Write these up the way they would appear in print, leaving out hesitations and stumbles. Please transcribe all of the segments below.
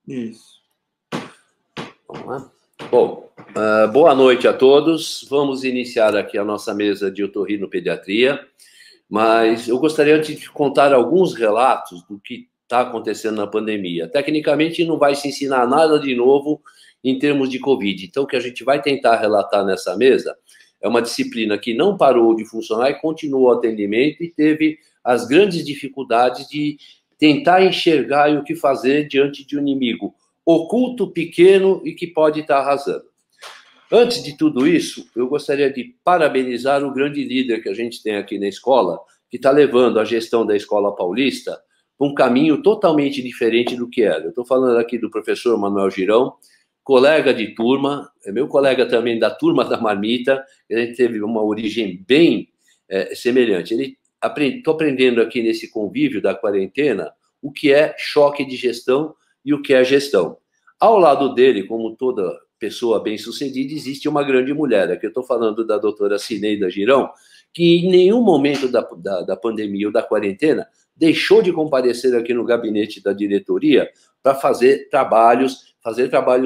Isso. Vamos lá? Bom, boa noite a todos. Vamos iniciar aqui a nossa mesa de otorrinopediatria, mas eu gostaria antes de contar alguns relatos do que está acontecendo na pandemia. Tecnicamente, não vai se ensinar nada de novo em termos de Covid. Então, o que a gente vai tentar relatar nessa mesa é uma disciplina que não parou de funcionar e continuou o atendimento e teve as grandes dificuldades de tentar enxergar e o que fazer diante de um inimigo oculto, pequeno e que pode estar arrasando. Antes de tudo isso, eu gostaria de parabenizar o grande líder que a gente tem aqui na escola, que está levando a gestão da Escola Paulista para um caminho totalmente diferente do que era. Eu estou falando aqui do professor Manuel Girão, colega de turma, é meu colega também da turma da Marmita, a gente teve uma origem bem semelhante. Estou aprendendo aqui nesse convívio da quarentena o que é choque de gestão e o que é gestão. Ao lado dele, como toda pessoa bem-sucedida, existe uma grande mulher. Aqui eu estou falando da doutora Cineida Girão, que em nenhum momento da pandemia ou da quarentena deixou de comparecer aqui no gabinete da diretoria para fazer trabalhos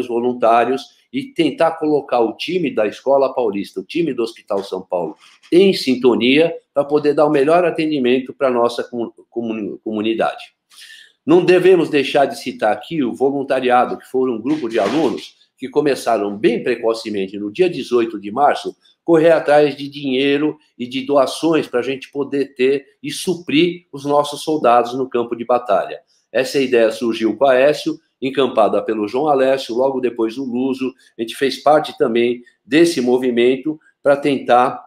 voluntários e tentar colocar o time da Escola Paulista, o time do Hospital São Paulo, em sintonia para poder dar o melhor atendimento para a nossa comunidade. Não devemos deixar de citar aqui o voluntariado, que foram um grupo de alunos que começaram bem precocemente, no dia 18 de março, correr atrás de dinheiro e de doações para a gente poder ter e suprir os nossos soldados no campo de batalha. Essa ideia surgiu com a Aécio, encampada pelo João Alessio, logo depois o Luso. A gente fez parte também desse movimento para tentar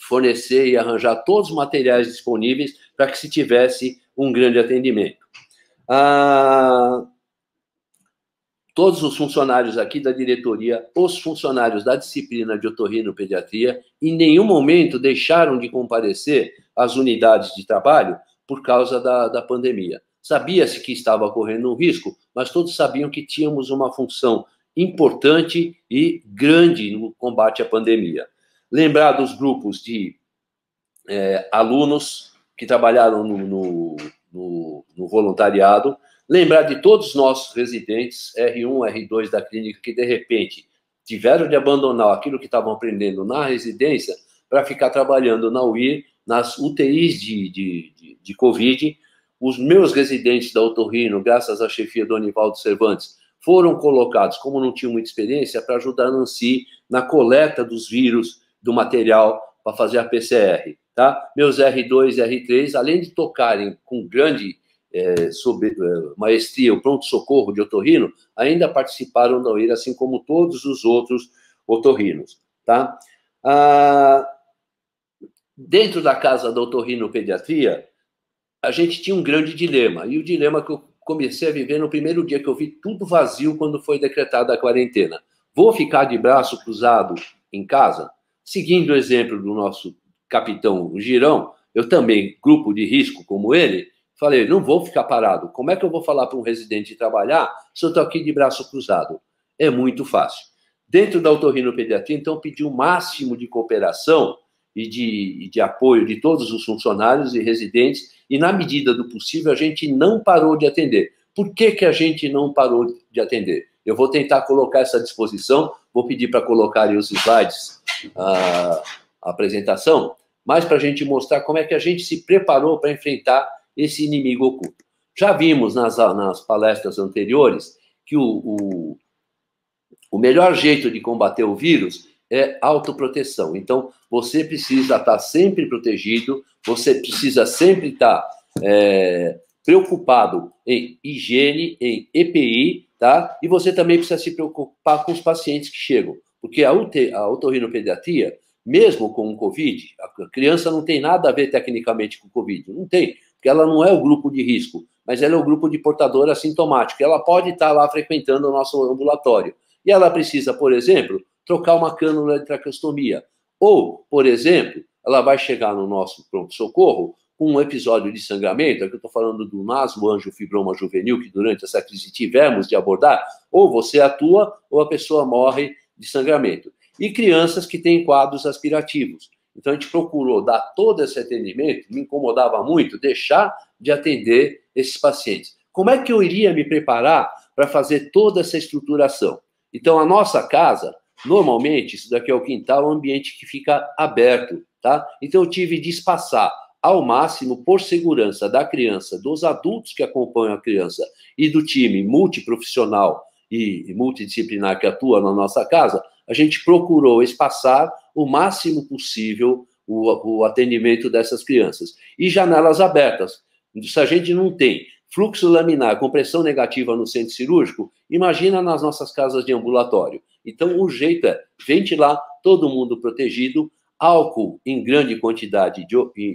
fornecer e arranjar todos os materiais disponíveis para que se tivesse um grande atendimento. Todos os funcionários aqui da diretoria, os funcionários da disciplina de otorrinopediatria, em nenhum momento deixaram de comparecer às unidades de trabalho por causa da pandemia. Sabia-se que estava correndo um risco, mas todos sabiam que tínhamos uma função importante e grande no combate à pandemia. Lembrar dos grupos de alunos que trabalharam no voluntariado, lembrar de todos os nossos residentes, R1, R2 da clínica, que de repente tiveram de abandonar aquilo que estavam aprendendo na residência para ficar trabalhando na UIR, nas UTIs de Covid. Os meus residentes da Otorrino, graças à chefia do Anivaldo Cervantes, foram colocados, como não tinham muita experiência, para ajudar a Nancy na coleta dos vírus, do material para fazer a PCR. Tá? Meus R2 e R3, além de tocarem com grande maestria o pronto-socorro de otorrino, ainda participaram da UIR, assim como todos os outros otorrinos. Tá? Dentro da casa da otorrinopediatria, a gente tinha um grande dilema, e o dilema que eu comecei a viver no primeiro dia que eu vi tudo vazio quando foi decretada a quarentena. Vou ficar de braço cruzado em casa? Seguindo o exemplo do nosso capitão Girão, eu também, grupo de risco como ele, falei, não vou ficar parado. Como é que eu vou falar para um residente trabalhar se eu estou aqui de braço cruzado? É muito fácil. Dentro da otorrinopediatria, então, pedi o máximo de cooperação e de apoio de todos os funcionários e residentes, e na medida do possível a gente não parou de atender. Por que a gente não parou de atender? Eu vou tentar colocar essa disposição, vou pedir para colocarem os slides, a apresentação, mas para a gente mostrar como é que a gente se preparou para enfrentar esse inimigo oculto. Já vimos nas palestras anteriores que o melhor jeito de combater o vírus é autoproteção. Então, você precisa estar sempre protegido, você precisa sempre estar preocupado em higiene, em EPI, tá? E você também precisa se preocupar com os pacientes que chegam, porque a otorrinopediatria, mesmo com o Covid, a criança não tem nada a ver tecnicamente com o Covid, não tem, porque ela não é o grupo de risco, mas ela é o grupo de portador assintomático, ela pode estar lá frequentando o nosso ambulatório, e ela precisa, por exemplo, trocar uma cânula de traqueostomia, ou, por exemplo, ela vai chegar no nosso pronto-socorro com um episódio de sangramento, aqui eu estou falando do nasmoangiofibroma juvenil, que durante essa crise tivemos de abordar, ou você atua, ou a pessoa morre de sangramento. E crianças que têm quadros aspirativos. Então, a gente procurou dar todo esse atendimento, me incomodava muito deixar de atender esses pacientes. Como é que eu iria me preparar para fazer toda essa estruturação. Então, a nossa casa, normalmente, isso daqui é o quintal, é um ambiente que fica aberto, tá? Então, eu tive de espaçar ao máximo, por segurança da criança, dos adultos que acompanham a criança e do time multiprofissional e multidisciplinar que atua na nossa casa, a gente procurou espaçar o máximo possível o atendimento dessas crianças. E janelas abertas. Se a gente não tem fluxo laminar com pressão negativa no centro cirúrgico, imagina nas nossas casas de ambulatório. Então, o jeito é ventilar, todo mundo protegido, álcool em grande quantidade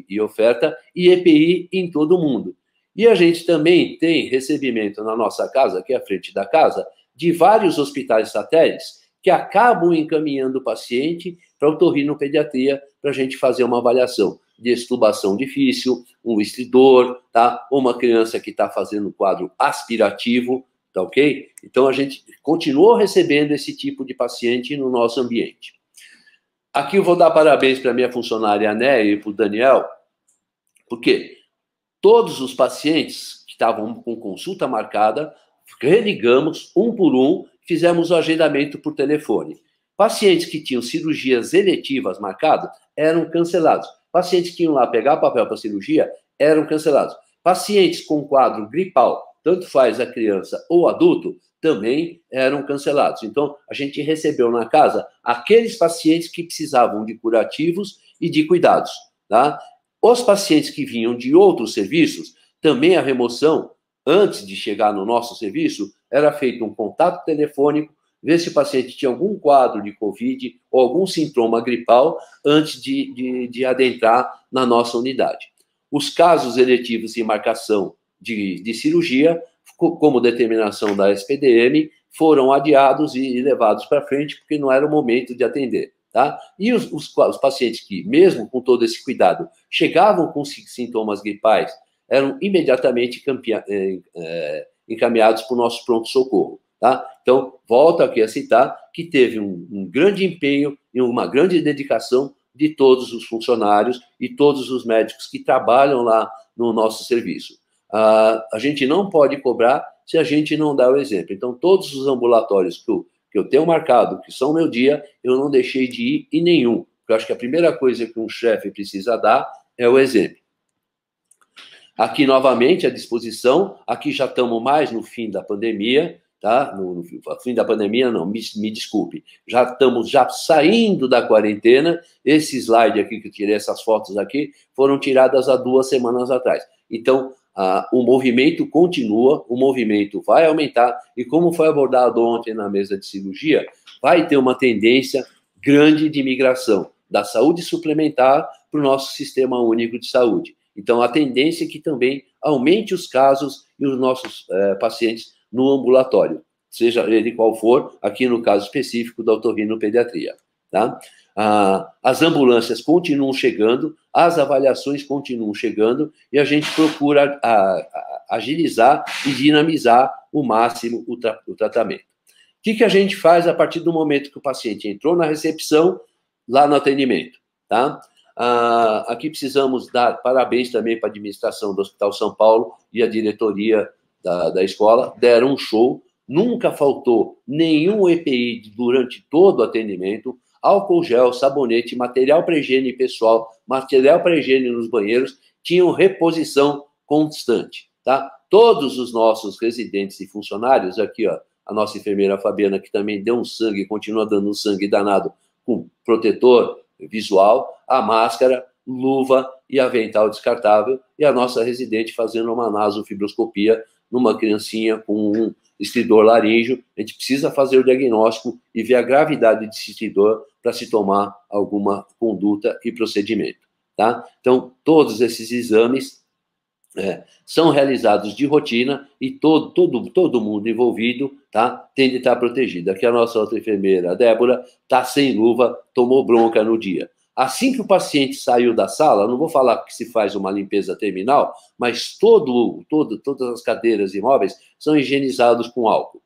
e oferta e EPI em todo mundo. E a gente também tem recebimento na nossa casa, que é a frente da casa, de vários hospitais satélites que acabam encaminhando o paciente para a otorrinopediatria para a gente fazer uma avaliação de extubação difícil, um estridor, tá? Uma criança que está fazendo um quadro aspirativo, tá ok? Então, a gente continuou recebendo esse tipo de paciente no nosso ambiente. Aqui eu vou dar parabéns para a minha funcionária Néia e para o Daniel, porque todos os pacientes que estavam com consulta marcada, religamos um por um, fizemos o agendamento por telefone. Pacientes que tinham cirurgias eletivas marcadas eram cancelados. Pacientes que iam lá pegar papel para cirurgia eram cancelados. Pacientes com quadro gripal, tanto faz a criança ou adulto, também eram cancelados. Então, a gente recebeu na casa aqueles pacientes que precisavam de curativos e de cuidados, tá? Os pacientes que vinham de outros serviços, também a remoção, antes de chegar no nosso serviço, era feito um contato telefônico, ver se o paciente tinha algum quadro de Covid ou algum sintoma gripal antes de adentrar na nossa unidade. Os casos eletivos em marcação de cirurgia, como determinação da SPDM, foram adiados e levados para frente, porque não era o momento de atender, tá? E os pacientes que, mesmo com todo esse cuidado, chegavam com sintomas gripais, eram imediatamente encaminhados para o nosso pronto-socorro, tá? Então, volto aqui a citar que teve um grande empenho e uma grande dedicação de todos os funcionários e todos os médicos que trabalham lá no nosso serviço. A gente não pode cobrar se a gente não dá o exemplo. Então, todos os ambulatórios que eu tenho marcado, que são meu dia, eu não deixei de ir em nenhum. Porque eu acho que a primeira coisa que um chefe precisa dar é o exemplo. Aqui, novamente, à disposição. Aqui já estamos mais no fim da pandemia, tá? No fim da pandemia, não, me desculpe. Já estamos saindo da quarentena. Esse slide aqui, que eu tirei essas fotos aqui, foram tiradas há 2 semanas atrás. Então, o movimento continua, o movimento vai aumentar, e como foi abordado ontem na mesa de cirurgia, vai ter uma tendência grande de migração da saúde suplementar para o nosso sistema único de saúde. Então, a tendência é que também aumente os casos e os nossos pacientes no ambulatório, seja ele qual for, aqui no caso específico da otorrinopediatria, tá? As ambulâncias continuam chegando, as avaliações continuam chegando, e a gente procura agilizar e dinamizar o máximo o tratamento. O que a gente faz a partir do momento que o paciente entrou na recepção, lá no atendimento, tá? Aqui precisamos dar parabéns também para a administração do Hospital São Paulo e a diretoria da escola, deram um show, nunca faltou nenhum EPI durante todo o atendimento, álcool gel, sabonete, material para higiene pessoal, material para higiene nos banheiros, tinham reposição constante, tá? Todos os nossos residentes e funcionários, aqui, ó, a nossa enfermeira Fabiana, que também deu um sangue, continua dando um sangue danado com protetor visual, a máscara, luva e avental descartável, e a nossa residente fazendo uma nasofibroscopia numa criancinha com um estridor laríngeo. A gente precisa fazer o diagnóstico e ver a gravidade desse estridor para se tomar alguma conduta e procedimento, tá? Então, todos esses exames são realizados de rotina e todo mundo envolvido, tá? Tem de estar protegido. Aqui a nossa outra enfermeira, a Débora, está sem luva, tomou bronca no dia. Assim que o paciente saiu da sala, não vou falar que se faz uma limpeza terminal, mas todas as cadeiras e móveis são higienizados com álcool.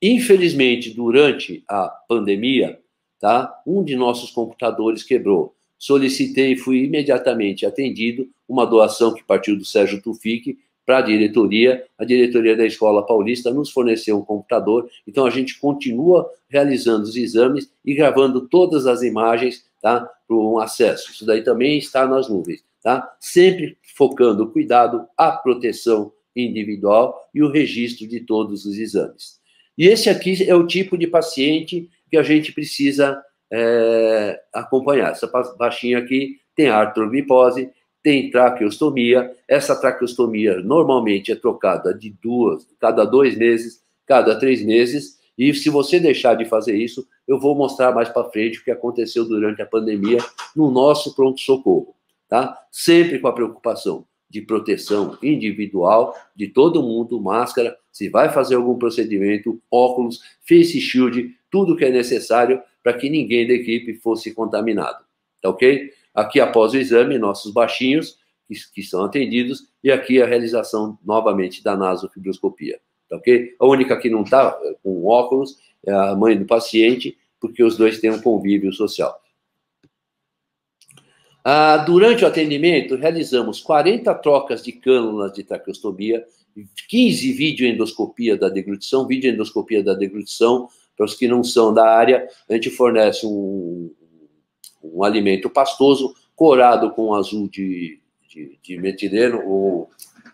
Infelizmente, durante a pandemia, tá, um de nossos computadores quebrou. Solicitei e fui imediatamente atendido, uma doação que partiu do Sérgio Tufik, para a diretoria da Escola Paulista nos forneceu um computador, então a gente continua realizando os exames e gravando todas as imagens, tá, para um acesso. Isso daí também está nas nuvens, tá? Sempre focando o cuidado, a proteção individual e o registro de todos os exames. E esse aqui é o tipo de paciente que a gente precisa acompanhar. Essa baixinha aqui tem artroglifose, tem traqueostomia. Essa traqueostomia normalmente é trocada de cada 2 meses, cada 3 meses. E se você deixar de fazer isso, eu vou mostrar mais para frente o que aconteceu durante a pandemia no nosso pronto-socorro, tá? Sempre com a preocupação de proteção individual de todo mundo, máscara, se vai fazer algum procedimento, óculos, face shield, tudo que é necessário para que ninguém da equipe fosse contaminado, tá ok? Aqui, após o exame, nossos baixinhos, que são atendidos, e aqui a realização, novamente, da nasofibroscopia, tá ok? A única que não está com óculos é a mãe do paciente, porque os dois têm um convívio social. Durante o atendimento, realizamos 40 trocas de cânulas de traqueostomia, 15 videoendoscopia da deglutição. Videoendoscopia da deglutição, para os que não são da área, a gente fornece um alimento pastoso, corado com azul de metileno ou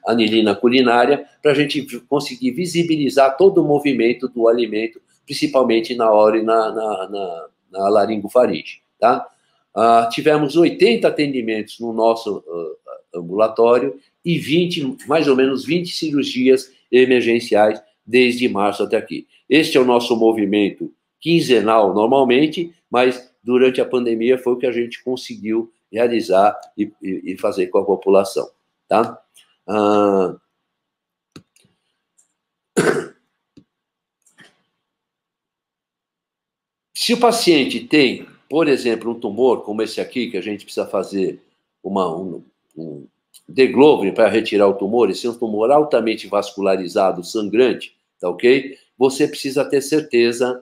anilina culinária, para a gente conseguir visibilizar todo o movimento do alimento, principalmente na hora e na laringofaringe, tá? Tivemos 80 atendimentos no nosso ambulatório e mais ou menos 20 cirurgias emergenciais desde março até aqui. Este é o nosso movimento quinzenal normalmente, mas durante a pandemia foi o que a gente conseguiu realizar e fazer com a população, tá? Se o paciente tem, por exemplo, um tumor, como esse aqui, que a gente precisa fazer um degloving para retirar o tumor, esse é um tumor altamente vascularizado, sangrante, tá ok? Você precisa ter certeza,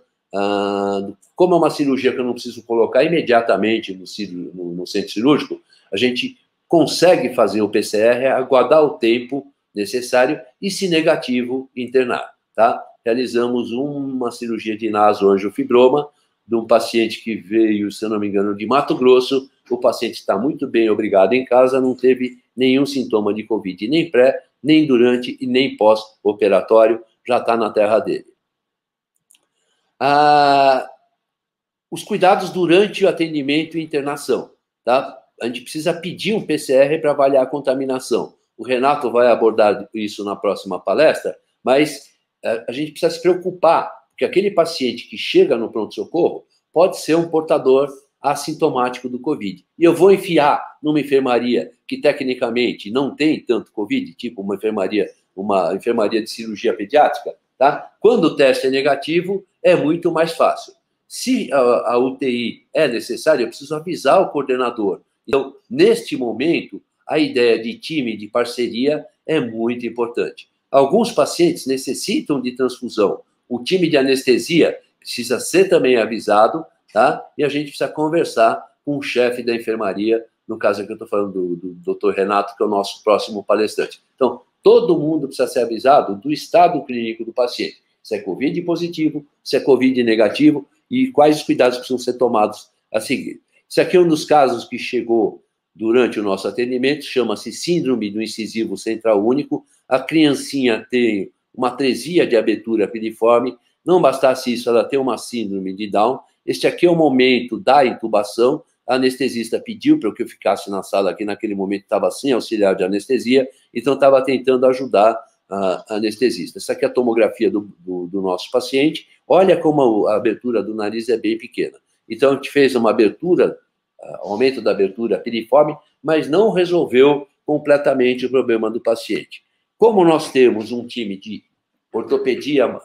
como é uma cirurgia que eu não preciso colocar imediatamente no centro cirúrgico, a gente consegue fazer o PCR, aguardar o tempo necessário e, se negativo, internar, tá? Realizamos uma cirurgia de nasoangiofibroma de um paciente que veio, se eu não me engano, de Mato Grosso. O paciente está muito bem, obrigado, em casa, não teve nenhum sintoma de Covid, nem pré, nem durante e nem pós-operatório, já está na terra dele. Os cuidados durante o atendimento e internação, tá? A gente precisa pedir um PCR para avaliar a contaminação. O Renato vai abordar isso na próxima palestra, mas a gente precisa se preocupar, porque aquele paciente que chega no pronto-socorro pode ser um portador assintomático do Covid. E eu vou enfiar numa enfermaria que, tecnicamente, não tem tanto Covid, tipo uma enfermaria de cirurgia pediátrica, tá? Quando o teste é negativo, é muito mais fácil. Se a UTI é necessária, eu preciso avisar o coordenador. Então, neste momento, a ideia de time, de parceria, é muito importante. Alguns pacientes necessitam de transfusão. O time de anestesia precisa ser também avisado, tá? E a gente precisa conversar com o chefe da enfermaria, no caso aqui eu estou falando do Dr. Renato, que é o nosso próximo palestrante. Então, todo mundo precisa ser avisado do estado clínico do paciente. Se é Covid positivo, se é Covid negativo e quais os cuidados precisam ser tomados a seguir. Esse aqui é um dos casos que chegou durante o nosso atendimento, chama-se síndrome do incisivo central único. A criancinha tem uma atresia de abertura piriforme. Não bastasse isso, ela tem uma síndrome de Down. Este aqui é o momento da intubação. A anestesista pediu para que eu ficasse na sala, que naquele momento estava sem auxiliar de anestesia, então estava tentando ajudar a anestesista. Essa aqui é a tomografia do nosso paciente. Olha como a abertura do nariz é bem pequena. Então, a gente fez uma abertura, aumento da abertura piriforme, mas não resolveu completamente o problema do paciente. Como nós temos um time de ortopedia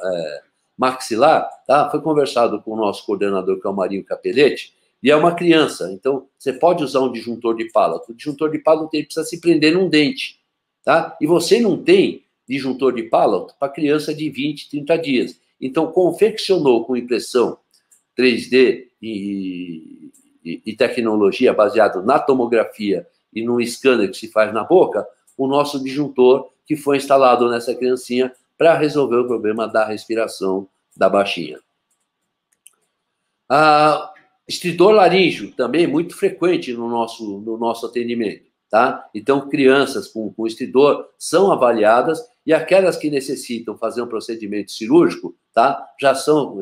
maxilar, tá? Foi conversado com o nosso coordenador, que é o Marinho Capelletti, e é uma criança, então você pode usar um disjuntor de palato. O disjuntor de palato precisa se prender num dente, tá? E você não tem disjuntor de palato para criança de 20, 30 dias. Então, confeccionou com impressão 3D e tecnologia baseada na tomografia e no scanner que se faz na boca, o nosso disjuntor, que foi instalado nessa criancinha para resolver o problema da respiração da baixinha. Estridor laríngeo, também muito frequente no nosso atendimento, tá? Então, crianças com estridor são avaliadas e aquelas que necessitam fazer um procedimento cirúrgico, tá? Já são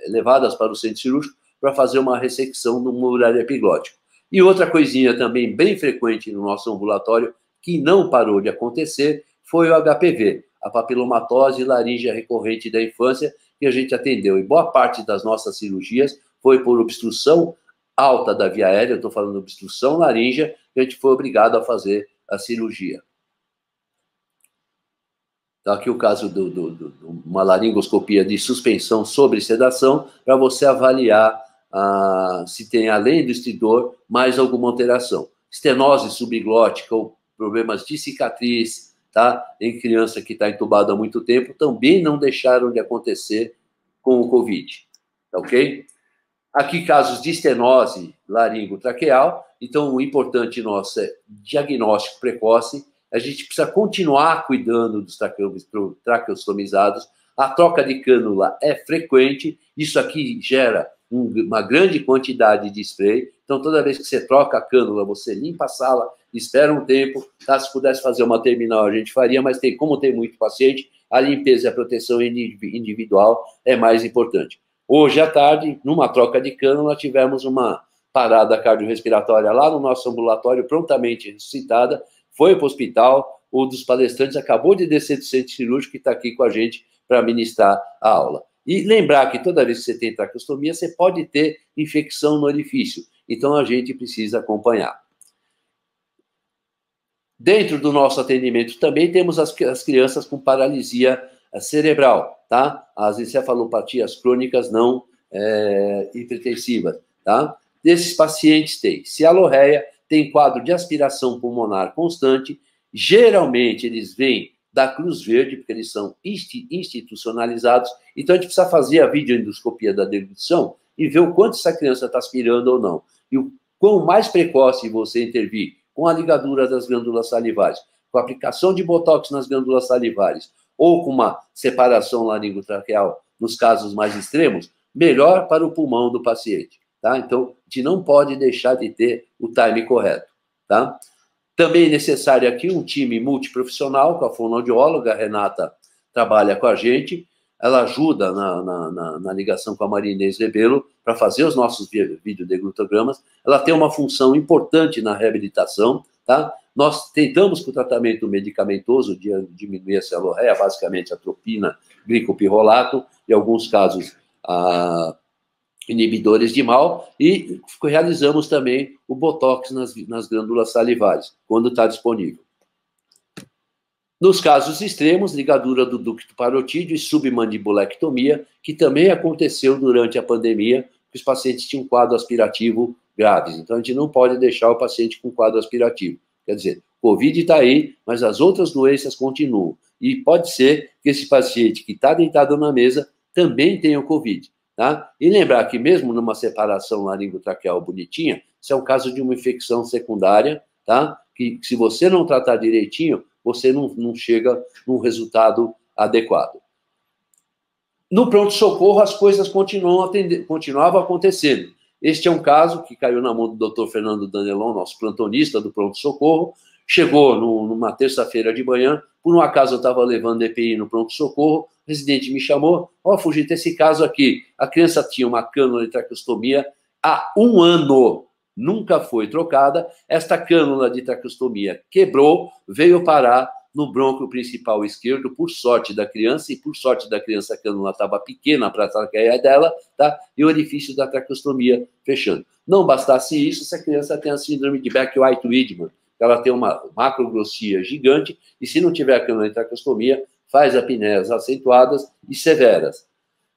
levadas para o centro cirúrgico para fazer uma ressecção no mural epiglótico. E outra coisinha também bem frequente no nosso ambulatório, que não parou de acontecer, foi o HPV, a papilomatose laríngea recorrente da infância, que a gente atendeu. E boa parte das nossas cirurgias foi por obstrução alta da via aérea, eu estou falando de obstrução laríngea, que a gente foi obrigado a fazer a cirurgia. Então, aqui o caso de uma laringoscopia de suspensão sobre sedação, para você avaliar se tem, além do estridor, mais alguma alteração. Estenose subglótica ou problemas de cicatriz, tá? Em criança que está entubada há muito tempo, também não deixaram de acontecer com o Covid, ok? Aqui, casos de estenose laringotraqueal. Então, o importante nosso é diagnóstico precoce. A gente precisa continuar cuidando dos traqueostomizados. A troca de cânula é frequente. Isso aqui gera uma grande quantidade de spray. Então, toda vez que você troca a cânula, você limpa a sala, espera um tempo. Tá? Se pudesse fazer uma terminal, a gente faria, mas como tem muito paciente, a limpeza e a proteção individual é mais importante. Hoje à tarde, numa troca de cânula, tivemos uma parada cardiorrespiratória lá no nosso ambulatório, prontamente ressuscitada, foi para o hospital, o dos palestrantes acabou de descer do centro cirúrgico e está aqui com a gente para ministrar a aula. E lembrar que toda vez que você tem traqueostomia, você pode ter infecção no orifício, então a gente precisa acompanhar. Dentro do nosso atendimento também temos as crianças com paralisia cerebral, tá? As encefalopatias crônicas não hipertensivas, tá? Desses pacientes tem cialorreia, tem quadro de aspiração pulmonar constante, geralmente eles vêm da Cruz Verde, porque eles são institucionalizados, então a gente precisa fazer a videoendoscopia da deglutição e ver o quanto essa criança está aspirando ou não. E o quão mais precoce você intervir com a ligadura das glândulas salivares, com a aplicação de botox nas glândulas salivares, ou com uma separação laringotraqueal nos casos mais extremos, melhor para o pulmão do paciente, tá? Então, a gente não pode deixar de ter o time correto, tá? Também é necessário aqui um time multiprofissional, com a fonoaudióloga, a Renata trabalha com a gente, ela ajuda na ligação com a Maria Inês Rebelo para fazer os nossos videodeglutogramas, ela tem uma função importante na reabilitação, tá? Nós tentamos com o tratamento medicamentoso de diminuir a cialorreia, basicamente atropina, glicopirrolato, em alguns casos inibidores de mal, e realizamos também o botox nas glândulas salivares, quando está disponível. Nos casos extremos, ligadura do ducto parotídeo e submandibulectomia, que também aconteceu durante a pandemia, que os pacientes tinham um quadro aspirativo graves. Então, a gente não pode deixar o paciente com quadro aspirativo. Quer dizer, Covid está aí, mas as outras doenças continuam. E pode ser que esse paciente que está deitado na mesa também tenha o Covid, tá? E lembrar que mesmo numa separação laringotraqueal bonitinha, isso é um caso de uma infecção secundária, tá? Que se você não tratar direitinho, você não chega num resultado adequado. No pronto-socorro, as coisas continuavam acontecendo. Este é um caso que caiu na mão do Dr. Fernando Danelon, nosso plantonista do pronto-socorro. Chegou numa terça-feira de manhã, por um acaso eu estava levando EPI no pronto-socorro, o residente me chamou, Fugita, esse caso aqui, a criança tinha uma cânula de traqueostomia há 1 ano, nunca foi trocada, esta cânula de traqueostomia quebrou, veio parar no brônquio principal esquerdo, por sorte da criança, e por sorte da criança a cânula estava pequena para a traqueia dela, tá? E o orifício da traqueostomia fechando. Não bastasse isso, essa criança tem a síndrome de Beck-White-Wiedemann, ela tem uma macroglossia gigante, e se não tiver a cânula de traqueostomia, faz apneias acentuadas e severas.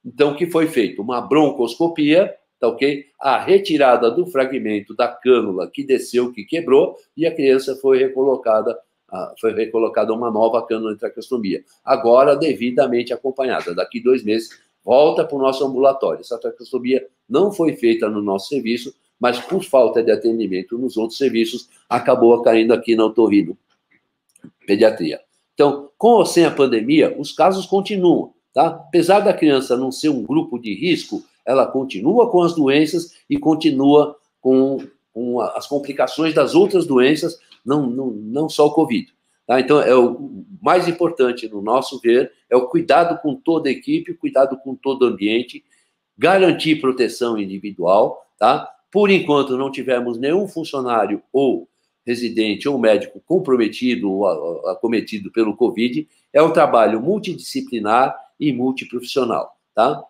Então, o que foi feito? Uma broncoscopia, tá ok? A retirada do fragmento da cânula que desceu, que quebrou, e a criança foi recolocada uma nova cânula de traqueostomia. Agora, devidamente acompanhada. Daqui 2 meses, volta para o nosso ambulatório. Essa traqueostomia não foi feita no nosso serviço, mas por falta de atendimento nos outros serviços, acabou caindo aqui na otorrino pediatria. Então, com ou sem a pandemia, os casos continuam, tá? Apesar da criança não ser um grupo de risco, ela continua com as doenças e continua com as complicações das outras doenças, não só o Covid. Tá? Então, o mais importante, no nosso ver, é o cuidado com toda a equipe, o cuidado com todo o ambiente, garantir proteção individual, tá? Por enquanto, não tivemos nenhum funcionário ou residente ou médico comprometido ou acometido pelo Covid. É um trabalho multidisciplinar e multiprofissional, tá?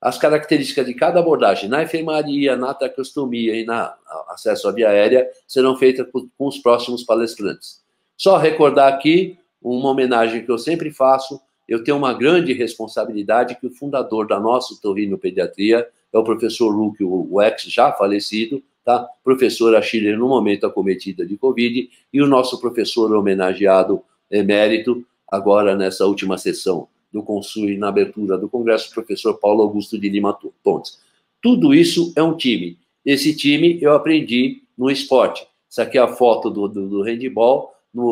As características de cada abordagem na enfermaria, na traqueostomia e na acesso à via aérea serão feitas com os próximos palestrantes. Só recordar aqui uma homenagem que eu sempre faço. Eu tenho uma grande responsabilidade que o fundador da nossa Otorrinopediatria é o professor Luque, o ex já falecido, tá? Professor Achille, no momento acometida de Covid, e o nosso professor homenageado emérito, agora nessa última sessão do Consul e na abertura do Congresso, o professor Paulo Augusto de Lima Pontes. Tudo isso é um time. Esse time eu aprendi no esporte. Isso aqui é a foto do handball,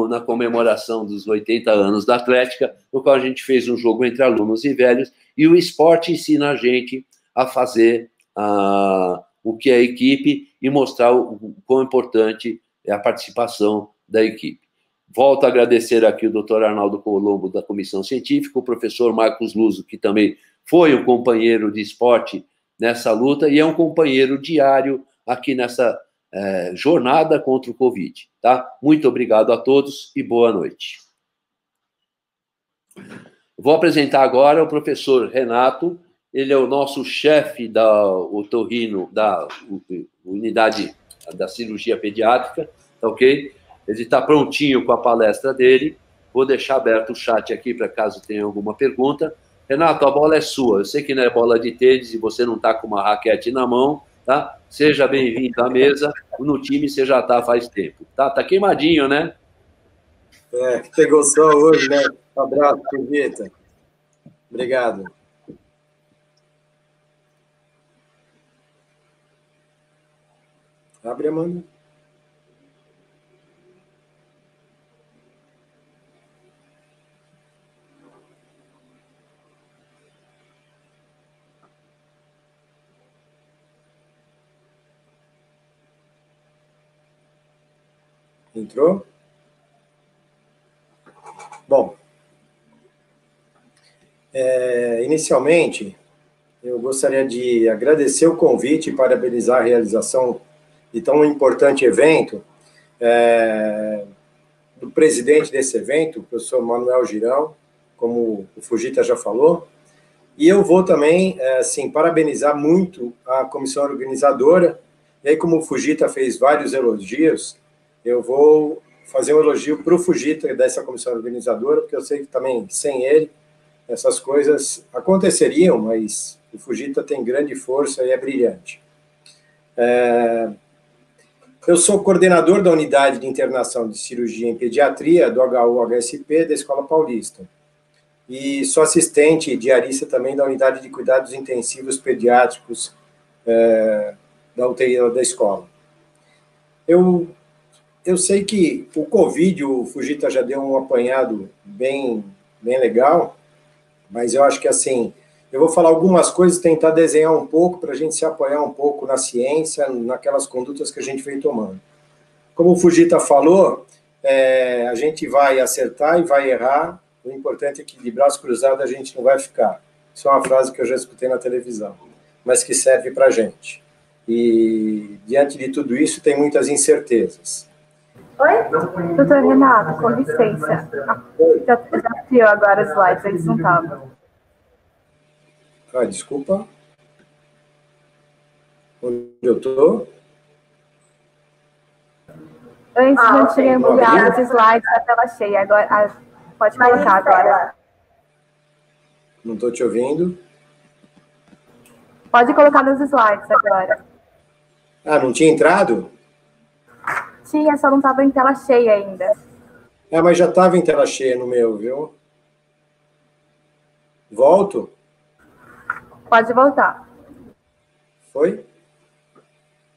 na comemoração dos 80 anos da Atlética, no qual a gente fez um jogo entre alunos e velhos, e o esporte ensina a gente a fazer o que é a equipe e mostrar o quão importante é a participação da equipe. Volto a agradecer aqui o doutor Arnaldo Colombo, da Comissão Científica, o professor Marcos Luso, que também foi um companheiro de esporte nessa luta e é um companheiro diário aqui nessa jornada contra o Covid. Tá? Muito obrigado a todos e boa noite. Vou apresentar agora o professor Renato. Ele é o nosso chefe da otorrino, da unidade da cirurgia pediátrica, ok? Ele está prontinho com a palestra dele. Vou deixar aberto o chat aqui para caso tenha alguma pergunta. Renato, a bola é sua. Eu sei que não é bola de tênis e você não está com uma raquete na mão, tá? Seja bem-vindo à mesa. No time você já está faz tempo. Tá queimadinho, né? Pegou sol hoje, né? Um abraço, Vitor. Obrigado. Abre a mão. Entrou? Bom, inicialmente, eu gostaria de agradecer o convite e parabenizar a realização de tão importante evento, do presidente desse evento, o professor Manuel Girão, como o Fujita já falou, e eu vou também, parabenizar muito a comissão organizadora, e aí como o Fujita fez vários elogios, eu vou fazer um elogio para o Fujita dessa comissão organizadora, porque eu sei que também, sem ele, essas coisas aconteceriam, mas o Fujita tem grande força e é brilhante. Eu sou coordenador da unidade de internação de cirurgia em pediatria do HU-HSP da Escola Paulista. E sou assistente diarista também da unidade de cuidados intensivos pediátricos da UTI da escola. Eu sei que o Covid, o Fujita já deu um apanhado bem legal, mas eu acho que, assim, eu vou falar algumas coisas, tentar desenhar um pouco para a gente se apoiar um pouco na ciência, naquelas condutas que a gente vem tomando. Como o Fujita falou, a gente vai acertar e vai errar, o importante é que de braço cruzado a gente não vai ficar. Isso é uma frase que eu já escutei na televisão, mas que serve para a gente. E, diante de tudo isso, tem muitas incertezas. Oi? Doutor Renato, com licença. Já criou agora os slides, eles não estavam. Desculpa. Onde eu estou? Antes não tinha enviado os slides na tela cheia. Agora, pode colocar agora. Não estou te ouvindo. Pode colocar nos slides agora. Não tinha entrado? Tinha, só não estava em tela cheia ainda. Mas já estava em tela cheia no meu, viu? Volto? Pode voltar. Foi?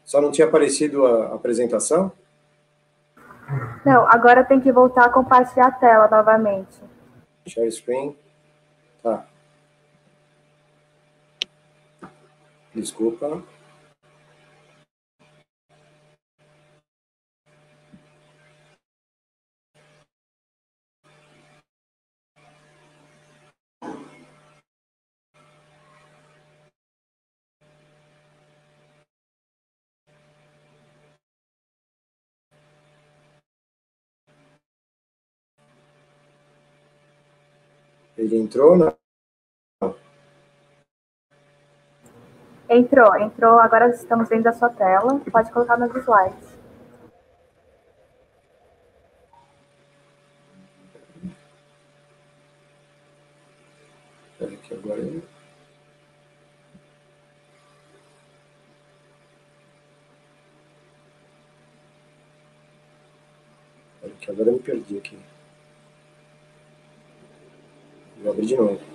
Só não tinha aparecido a apresentação? Não, agora tem que voltar a compartilhar a tela novamente. Share screen. Tá. Desculpa. Ele entrou, não? Entrou. Agora estamos vendo a sua tela. Pode colocar nos slides. Espera que agora eu... Espera que agora eu me perdi aqui. Vou abrir de novo.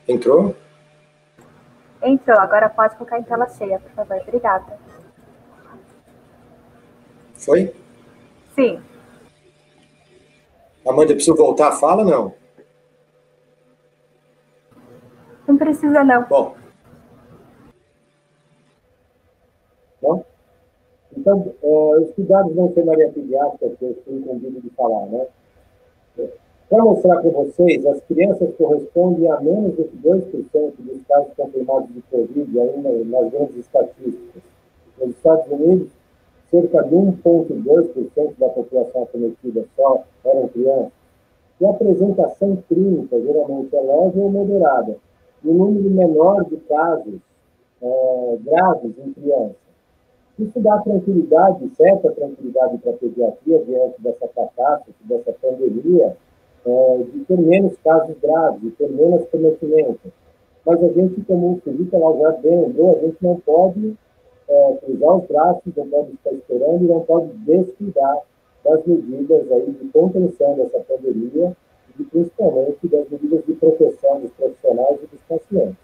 Entrou? Entrou. Agora pode colocar em tela cheia, por favor. Obrigada. Foi? Sim. Amanda, eu preciso voltar a fala, não? Não precisa, não. Bom. Bom. Então, os cuidados da enfermaria pediátrica que eu fui incumbido de falar, né? Para mostrar para vocês, as crianças correspondem a menos de 2% dos casos confirmados de Covid ainda nas grandes estatísticas. Nos Estados Unidos, cerca de 1,2% da população acometida só eram crianças. E a apresentação clínica geralmente é leve ou moderada, e o número menor de casos graves em crianças. Isso dá tranquilidade, certa tranquilidade para a pediatria diante dessa catástrofe, dessa pandemia, de ter menos casos graves, de ter menos cometimento. Mas a gente, como o Felipe já bem lembrou, a gente não pode cruzar os braços, não pode ficar esperando e não pode descuidar das medidas aí de contenção dessa pandemia e principalmente das medidas de proteção dos profissionais e dos pacientes.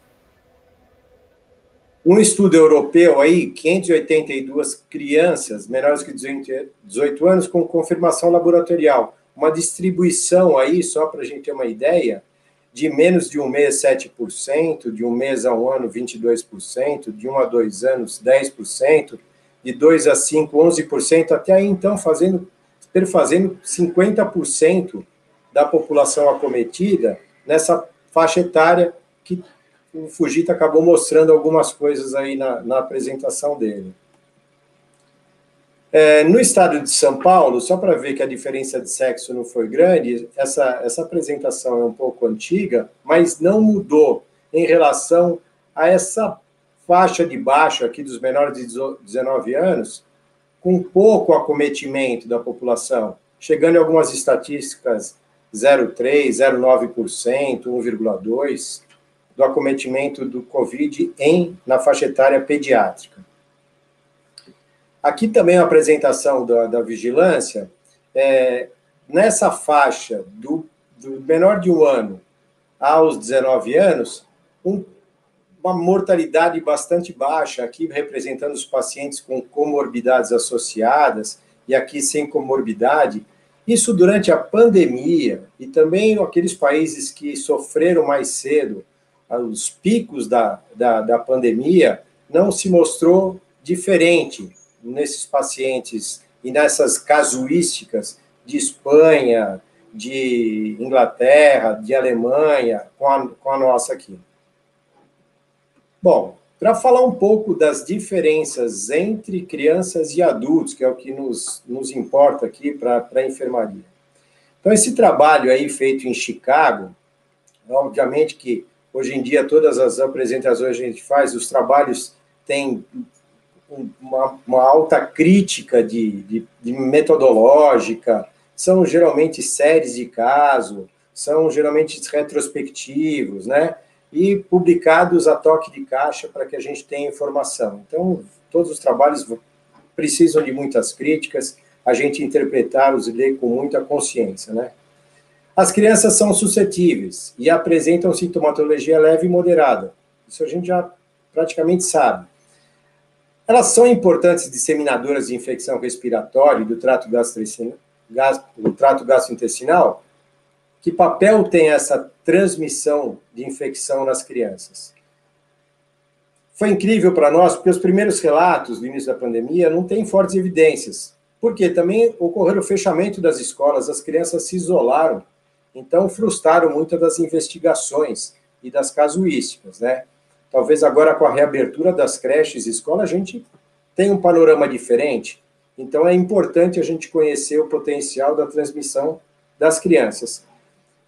Um estudo europeu aí, 582 crianças menores que 18 anos com confirmação laboratorial. Uma distribuição aí, só para a gente ter uma ideia, de menos de um mês, 7%, de um mês a um ano, 22%, de 1 a 2 anos, 10%, de 2 a 5, 11%, até aí, então, perfazendo 50% da população acometida nessa faixa etária que o Fujita acabou mostrando algumas coisas aí na apresentação dele. No estado de São Paulo, só para ver que a diferença de sexo não foi grande, essa apresentação é um pouco antiga, mas não mudou em relação a essa faixa de baixo aqui dos menores de 19 anos, com pouco acometimento da população, chegando em algumas estatísticas 0,3%, 0,9%, 1,2% do acometimento do Covid na faixa etária pediátrica. Aqui também a apresentação da vigilância, nessa faixa do menor de um ano aos 19 anos, uma mortalidade bastante baixa, aqui representando os pacientes com comorbidades associadas, e aqui sem comorbidade. Isso durante a pandemia, e também aqueles países que sofreram mais cedo os picos da pandemia, não se mostrou diferente nesses pacientes e nessas casuísticas de Espanha, de Inglaterra, de Alemanha, com a nossa aqui. Bom, para falar um pouco das diferenças entre crianças e adultos, que é o que nos importa aqui para a enfermaria. Então, esse trabalho aí feito em Chicago, obviamente que hoje em dia todas as apresentações que a gente faz, os trabalhos têm uma alta crítica de metodológica, são geralmente séries de caso, são geralmente retrospectivos, né? E publicados a toque de caixa para que a gente tenha informação. Então, todos os trabalhos precisam de muitas críticas, a gente interpretá-los e ler com muita consciência, né? As crianças são suscetíveis e apresentam sintomatologia leve e moderada. Isso a gente já praticamente sabe. Elas são importantes disseminadoras de infecção respiratória e do trato gastrointestinal? Que papel tem essa transmissão de infecção nas crianças? Foi incrível para nós, porque os primeiros relatos do início da pandemia não têm fortes evidências, porque também ocorreu o fechamento das escolas, as crianças se isolaram, então frustraram muitas das investigações e das casuísticas, né? Talvez agora com a reabertura das creches e escolas a gente tenha um panorama diferente, então é importante a gente conhecer o potencial da transmissão das crianças.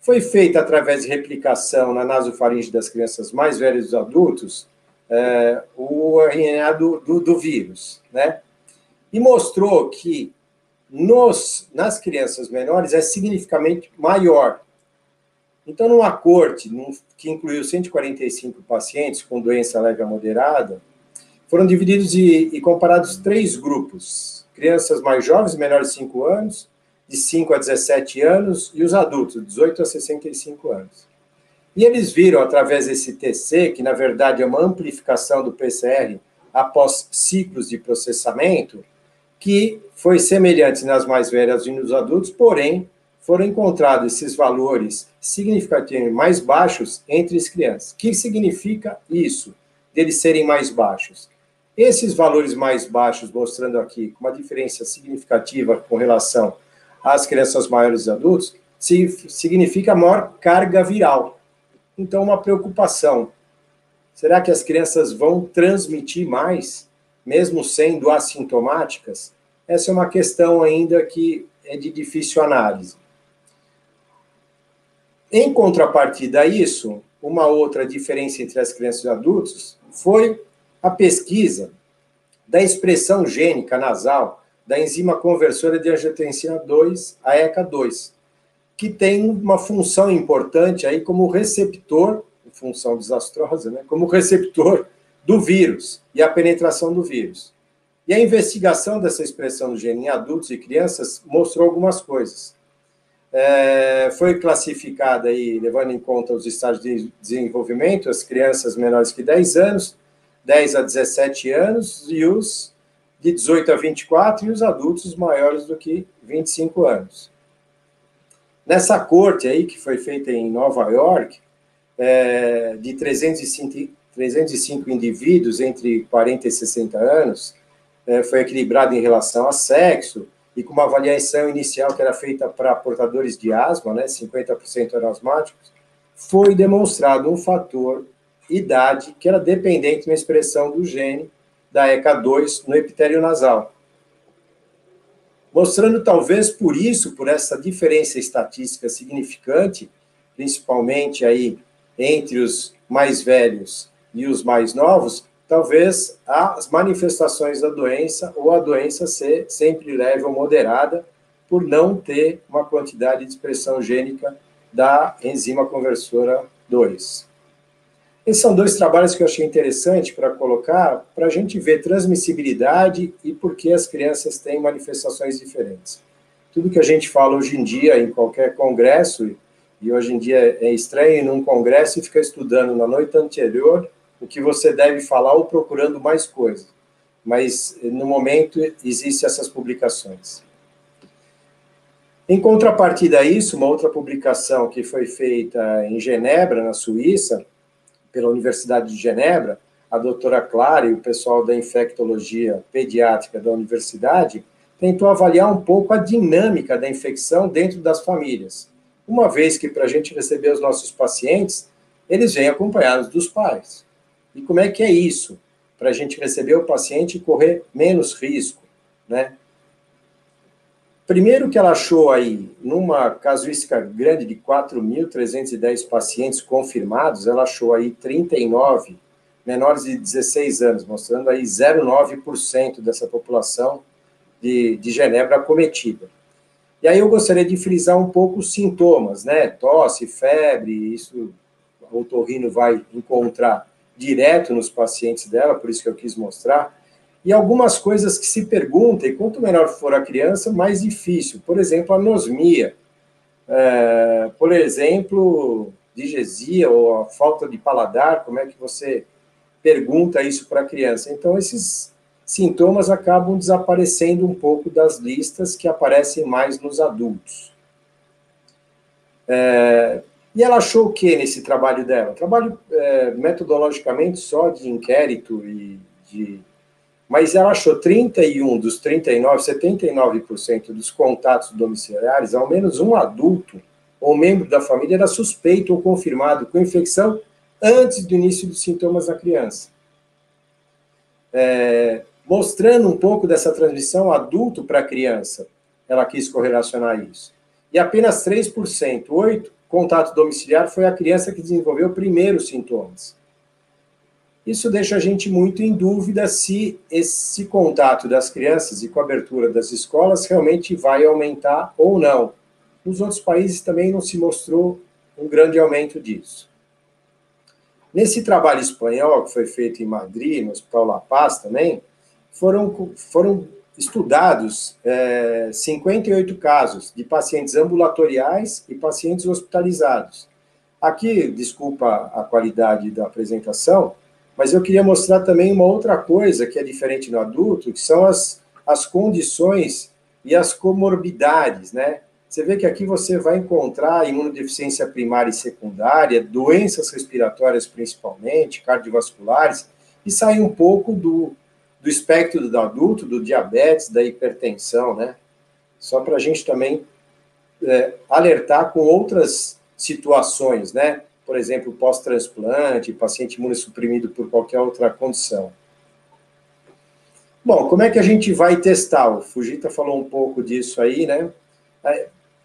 Foi feita através de replicação na nasofaringe das crianças mais velhas e dos adultos, o RNA do vírus, né? E mostrou que nas crianças menores é significativamente maior. Então, numa corte que incluiu 145 pacientes com doença leve a moderada, foram divididos e comparados 3 grupos: crianças mais jovens, menores de 5 anos, de 5 a 17 anos, e os adultos, de 18 a 65 anos. E eles viram, através desse TC, que na verdade é uma amplificação do PCR após ciclos de processamento, que foi semelhante nas mais velhas e nos adultos, porém, foram encontrados esses valores significativamente mais baixos entre as crianças. O que significa isso, deles serem mais baixos? Esses valores mais baixos, mostrando aqui uma diferença significativa com relação às crianças maiores e adultos, significa maior carga viral. Então, uma preocupação. Será que as crianças vão transmitir mais, mesmo sendo assintomáticas? Essa é uma questão ainda que é de difícil análise. Em contrapartida a isso, uma outra diferença entre as crianças e os adultos foi a pesquisa da expressão gênica nasal da enzima conversora de angiotensina 2, a ECA2, que tem uma função importante aí como receptor, função desastrosa, né, como receptor do vírus e a penetração do vírus. E a investigação dessa expressão do gene em adultos e crianças mostrou algumas coisas. Foi classificada aí, levando em conta os estágios de desenvolvimento, as crianças menores que 10 anos, 10 a 17 anos, e os de 18 a 24, e os adultos maiores do que 25 anos. Nessa corte aí, que foi feita em Nova York, de 305 indivíduos entre 40 e 60 anos, foi equilibrado em relação a sexo, e com uma avaliação inicial que era feita para portadores de asma, né, 50% eram asmáticos, foi demonstrado um fator idade que era dependente na expressão do gene da ECA2 no epitélio nasal. Mostrando talvez por isso, por essa diferença estatística significante, principalmente aí entre os mais velhos e os mais novos, talvez as manifestações da doença ou a doença ser sempre leve ou moderada por não ter uma quantidade de expressão gênica da enzima conversora 2. Esses são 2 trabalhos que eu achei interessante para colocar, para a gente ver transmissibilidade e por que as crianças têm manifestações diferentes. Tudo que a gente fala hoje em dia em qualquer congresso, e hoje em dia é estranho ir num congresso e ficar estudando na noite anterior o que você deve falar ou procurando mais coisas. Mas, no momento, existem essas publicações. Em contrapartida a isso, uma outra publicação que foi feita em Genebra, na Suíça, pela Universidade de Genebra, a doutora Clara e o pessoal da infectologia pediátrica da universidade tentou avaliar um pouco a dinâmica da infecção dentro das famílias, uma vez que, para a gente receber os nossos pacientes, eles vêm acompanhados dos pais. E como é que é isso? Para a gente receber o paciente e correr menos risco, né? Primeiro que ela achou aí, numa casuística grande de 4.310 pacientes confirmados, ela achou aí 39 menores de 16 anos, mostrando aí 0,9% dessa população de Genebra acometida. E aí eu gostaria de frisar um pouco os sintomas, né? Tosse, febre, isso o otorrino vai encontrar direto nos pacientes dela, por isso que eu quis mostrar. E algumas coisas que se perguntam, e quanto menor for a criança, mais difícil. Por exemplo, anosmia. Por exemplo, digesia ou a falta de paladar, como é que você pergunta isso para a criança? Então, esses sintomas acabam desaparecendo um pouco das listas que aparecem mais nos adultos. E ela achou o que nesse trabalho dela? Trabalho metodologicamente só de inquérito mas ela achou 31 dos 39, 79% dos contatos domiciliares, ao menos um adulto ou membro da família era suspeito ou confirmado com infecção antes do início dos sintomas na criança. Mostrando um pouco dessa transmissão adulto para criança, ela quis correlacionar isso. E apenas 3%, 8%, contato domiciliar foi a criança que desenvolveu primeiro os sintomas. Isso deixa a gente muito em dúvida se esse contato das crianças e com a abertura das escolas realmente vai aumentar ou não. Nos outros países também não se mostrou um grande aumento disso. Nesse trabalho espanhol, que foi feito em Madrid, no Hospital La Paz também, foram estudados 58 casos de pacientes ambulatoriais e pacientes hospitalizados. Aqui, desculpa a qualidade da apresentação, mas eu queria mostrar também uma outra coisa que é diferente no adulto, que são as condições e as comorbidades, né? Você vê que aqui você vai encontrar imunodeficiência primária e secundária, doenças respiratórias principalmente, cardiovasculares, e sair um pouco do espectro do adulto, do diabetes, da hipertensão, né? Só para a gente também alertar com outras situações, né? Por exemplo, pós-transplante, paciente imunossuprimido por qualquer outra condição. Bom, como é que a gente vai testar? O Fujita falou um pouco disso aí, né?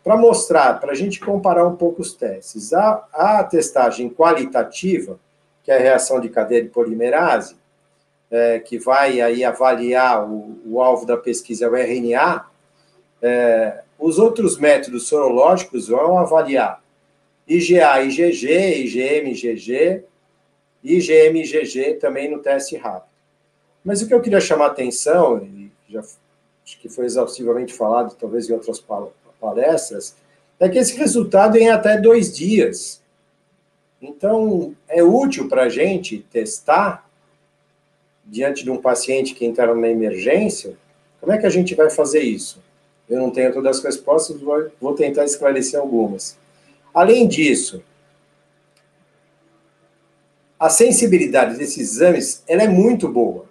Para mostrar, para a gente comparar um pouco os testes. A testagem qualitativa, que é a reação de cadeia de polimerase, que vai aí avaliar o alvo da pesquisa, o RNA, os outros métodos sorológicos vão avaliar IgA, IgG, IgM, IgG, IgM, IgG também no teste rápido. Mas o que eu queria chamar a atenção, e já acho que foi exaustivamente falado, talvez em outras palestras, é que esse resultado é em até 2 dias. Então, é útil para a gente testar, diante de um paciente que entra na emergência, como é que a gente vai fazer isso? Eu não tenho todas as respostas, vou tentar esclarecer algumas. Além disso, a sensibilidade desses exames ela é muito boa.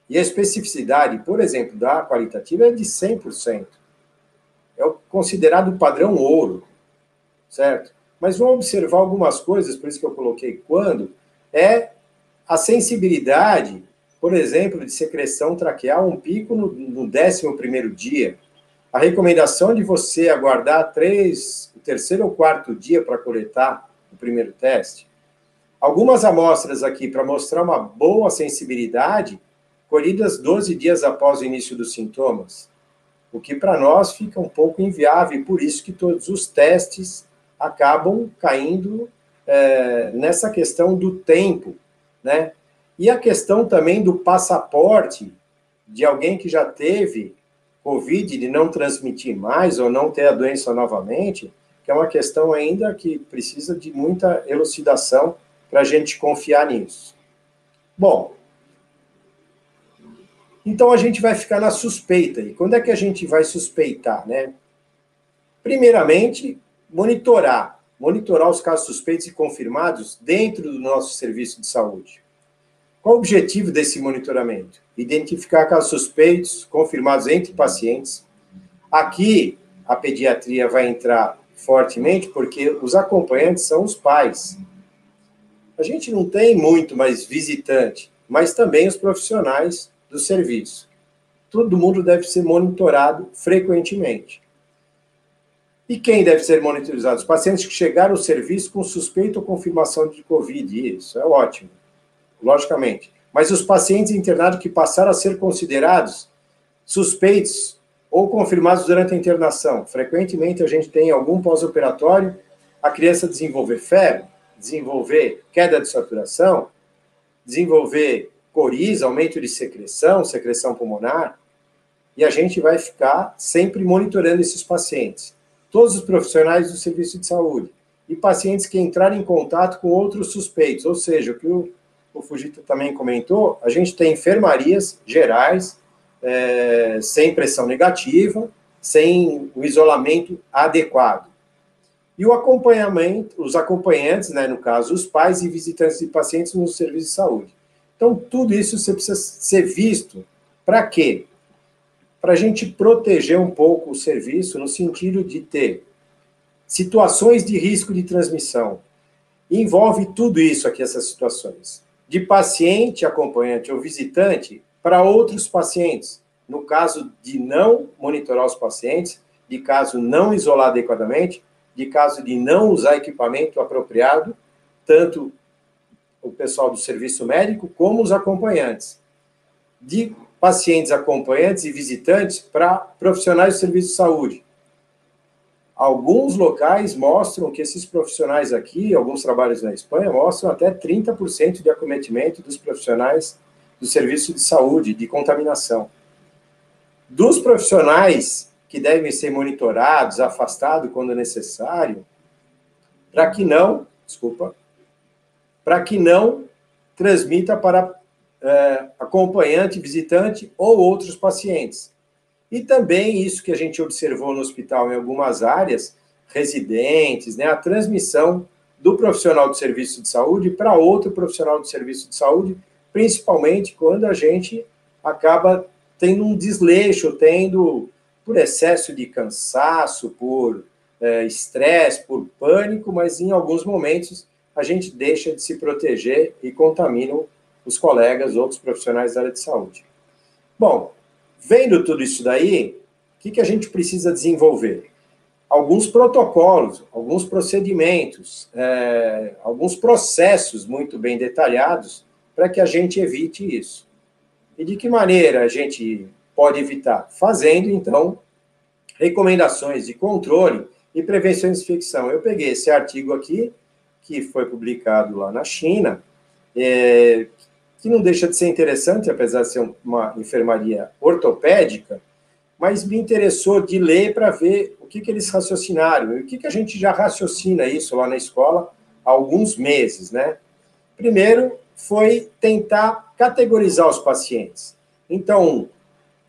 E a especificidade, por exemplo, da qualitativa é de 100%. É considerado o padrão ouro, certo? Mas vamos observar algumas coisas, por isso que eu coloquei quando, a sensibilidade, por exemplo, de secreção traqueal, um pico no 11º dia. A recomendação de você aguardar o terceiro ou quarto dia para coletar o primeiro teste. Algumas amostras aqui para mostrar uma boa sensibilidade, colhidas 12 dias após o início dos sintomas, o que para nós fica um pouco inviável, e por isso que todos os testes acabam caindo nessa questão do tempo, né? E a questão também do passaporte de alguém que já teve Covid, de não transmitir mais ou não ter a doença novamente, que é uma questão ainda que precisa de muita elucidação para a gente confiar nisso. Bom, então a gente vai ficar na suspeita. E quando é que a gente vai suspeitar, né? Primeiramente, monitorar os casos suspeitos e confirmados dentro do nosso serviço de saúde. Qual o objetivo desse monitoramento? Identificar casos suspeitos, confirmados entre pacientes. Aqui, a pediatria vai entrar fortemente, porque os acompanhantes são os pais. A gente não tem muito mais visitante, mas também os profissionais do serviço. Todo mundo deve ser monitorado frequentemente. E quem deve ser monitorizado? Os pacientes que chegaram ao serviço com suspeita ou confirmação de Covid. Isso é ótimo, logicamente. Mas os pacientes internados que passaram a ser considerados suspeitos ou confirmados durante a internação. Frequentemente, a gente tem algum pós-operatório, a criança desenvolver febre, desenvolver queda de saturação, desenvolver coriza, aumento de secreção, secreção pulmonar, e a gente vai ficar sempre monitorando esses pacientes. Todos os profissionais do serviço de saúde e pacientes que entrarem em contato com outros suspeitos, ou seja, o que o Fujita também comentou, a gente tem enfermarias gerais, sem pressão negativa, sem o isolamento adequado. E o acompanhamento, os acompanhantes, né, no caso, os pais e visitantes de pacientes no serviço de saúde. Então, tudo isso você precisa ser visto. Para quê? Para a gente proteger um pouco o serviço, no sentido de ter situações de risco de transmissão. E envolve tudo isso aqui, essas situações. De paciente, acompanhante ou visitante para outros pacientes. No caso de não monitorar os pacientes, de caso não isolar adequadamente, de caso de não usar equipamento apropriado, tanto o pessoal do serviço médico como os acompanhantes. De pacientes acompanhantes e visitantes para profissionais do serviço de saúde. Alguns locais mostram que esses profissionais aqui, alguns trabalhos na Espanha, mostram até 30% de acometimento dos profissionais do serviço de saúde, de contaminação. Dos profissionais que devem ser monitorados, afastados quando necessário, para que não transmita para acompanhante, visitante ou outros pacientes. E também isso que a gente observou no hospital em algumas áreas, residentes, né, a transmissão do profissional do serviço de saúde para outro profissional do serviço de saúde, principalmente quando a gente acaba tendo um desleixo, tendo por excesso de cansaço, por estresse, por pânico, mas em alguns momentos a gente deixa de se proteger e contamina os colegas, outros profissionais da área de saúde. Bom, vendo tudo isso daí, o que a gente precisa desenvolver? Alguns protocolos, alguns procedimentos, alguns processos muito bem detalhados para que a gente evite isso. E de que maneira a gente pode evitar? Fazendo, então, recomendações de controle e prevenção de infecção. Eu peguei esse artigo aqui, que foi publicado lá na China, que não deixa de ser interessante, apesar de ser uma enfermaria ortopédica, mas me interessou de ler para ver o que eles raciocinaram, e o que a gente já raciocina isso lá na escola há alguns meses, né? Primeiro, foi tentar categorizar os pacientes. Então,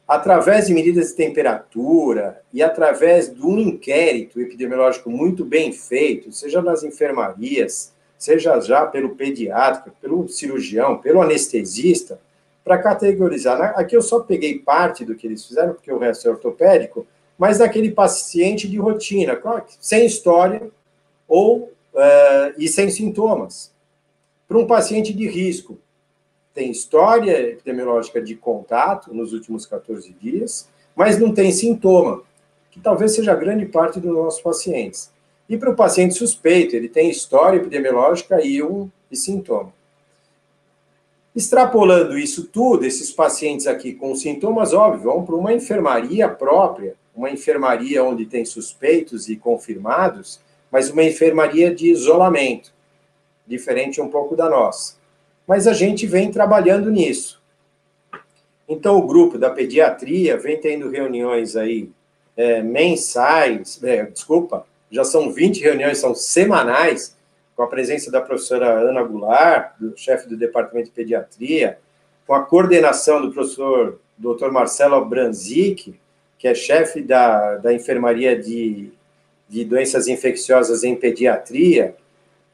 através de medidas de temperatura e através de um inquérito epidemiológico muito bem feito, seja nas enfermarias, seja já pelo pediatra, pelo cirurgião, pelo anestesista, para categorizar. Aqui eu só peguei parte do que eles fizeram, porque o resto é ortopédico, mas daquele paciente de rotina, sem história e sem sintomas. Para um paciente de risco, tem história epidemiológica de contato nos últimos 14 dias, mas não tem sintoma, que talvez seja a grande parte dos nossos pacientes. E para o paciente suspeito, ele tem história epidemiológica e sintoma. Extrapolando isso tudo, esses pacientes aqui com sintomas, óbvio, vão para uma enfermaria própria, uma enfermaria onde tem suspeitos e confirmados, mas uma enfermaria de isolamento, diferente um pouco da nossa. Mas a gente vem trabalhando nisso. Então, o grupo da pediatria vem tendo reuniões aí mensais, já são 20 reuniões, são semanais, com a presença da professora Ana Goulart, do chefe do departamento de pediatria, com a coordenação do professor Dr. Marcelo Branzic, que é chefe da enfermaria de doenças infecciosas em pediatria,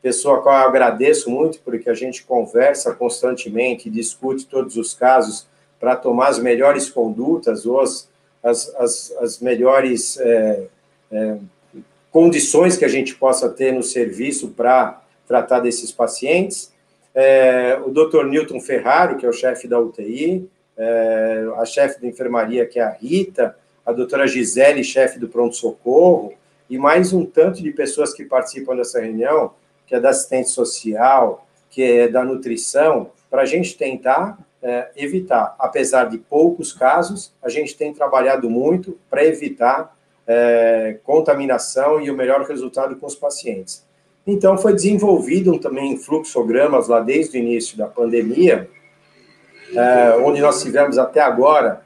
pessoa a qual eu agradeço muito, porque a gente conversa constantemente, discute todos os casos para tomar as melhores condutas ou as melhores condições que a gente possa ter no serviço para tratar desses pacientes. O Dr. Newton Ferraro, que é o chefe da UTI, a chefe da enfermaria, que é a Rita, a doutora Gisele, chefe do pronto-socorro, e mais um tanto de pessoas que participam dessa reunião, que é da assistente social, que é da nutrição, para a gente tentar evitar. Apesar de poucos casos, a gente tem trabalhado muito para evitar contaminação e o melhor resultado com os pacientes. Então, foi desenvolvido também fluxogramas lá desde o início da pandemia, onde nós tivemos até agora,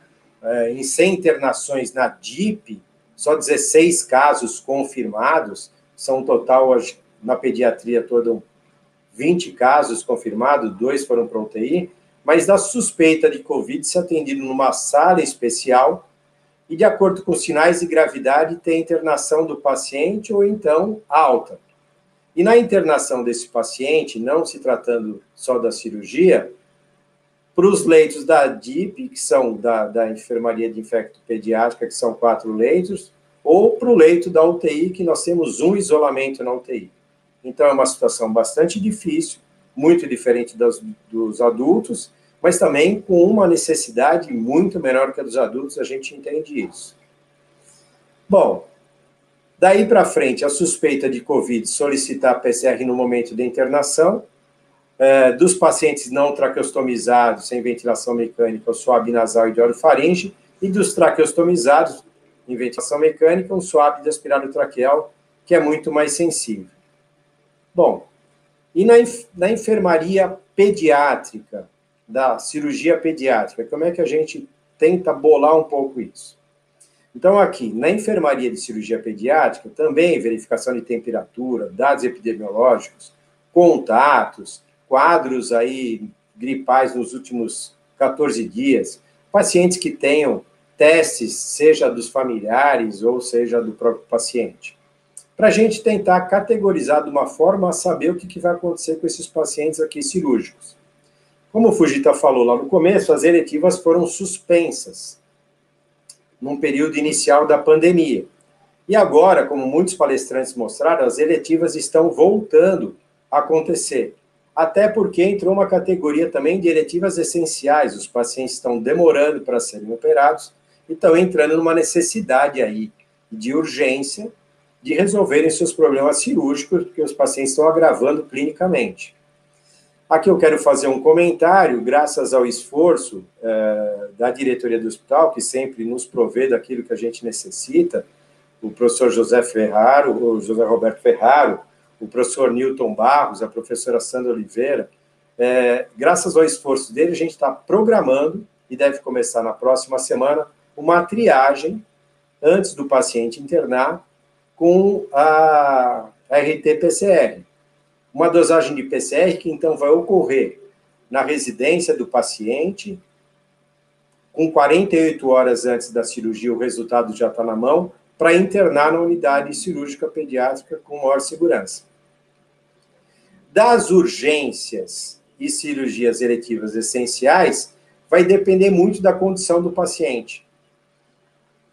em 100 internações na DIP, só 16 casos confirmados, são um total, na pediatria toda, 20 casos confirmados, 2 foram para UTI, mas da suspeita de Covid se atendido numa sala especial e, de acordo com os sinais de gravidade, tem internação do paciente ou então alta. E na internação desse paciente, não se tratando só da cirurgia, para os leitos da DIP, que são da Enfermaria de Infecto Pediátrica, que são 4 leitos, ou para o leito da UTI, que nós temos um isolamento na UTI. Então, é uma situação bastante difícil, muito diferente dos adultos, mas também com uma necessidade muito menor que a dos adultos, a gente entende isso. Bom, daí para frente, a suspeita de Covid, solicitar PCR no momento da internação, dos pacientes não traqueostomizados, sem ventilação mecânica, o swab nasal e de orofaringe, e dos traqueostomizados, em ventilação mecânica, um swab de aspirado traqueal, que é muito mais sensível. Bom, e na enfermaria pediátrica, da cirurgia pediátrica, como é que a gente tenta bolar um pouco isso? Então, aqui, na enfermaria de cirurgia pediátrica, também verificação de temperatura, dados epidemiológicos, contatos, quadros aí gripais nos últimos 14 dias, pacientes que tenham testes, seja dos familiares ou seja do próprio paciente, para a gente tentar categorizar de uma forma a saber o que vai acontecer com esses pacientes aqui cirúrgicos. Como o Fujita falou lá no começo, as eletivas foram suspensas num período inicial da pandemia. E agora, como muitos palestrantes mostraram, as eletivas estão voltando a acontecer. Até porque entrou uma categoria também de eletivas essenciais. Os pacientes estão demorando para serem operados e estão entrando numa necessidade aí de urgência de resolverem seus problemas cirúrgicos, porque os pacientes estão agravando clinicamente. Aqui eu quero fazer um comentário, graças ao esforço da diretoria do hospital, que sempre nos provê daquilo que a gente necessita, o professor José Ferraro, o José Roberto Ferraro, o professor Newton Barros, a professora Sandra Oliveira, graças ao esforço dele, a gente está programando, e deve começar na próxima semana, uma triagem, antes do paciente internar, com a RT-PCR. Uma dosagem de PCR que, então, vai ocorrer na residência do paciente, com 48 horas antes da cirurgia, o resultado já está na mão, para internar na unidade cirúrgica pediátrica com maior segurança. Das urgências e cirurgias eletivas essenciais, vai depender muito da condição do paciente.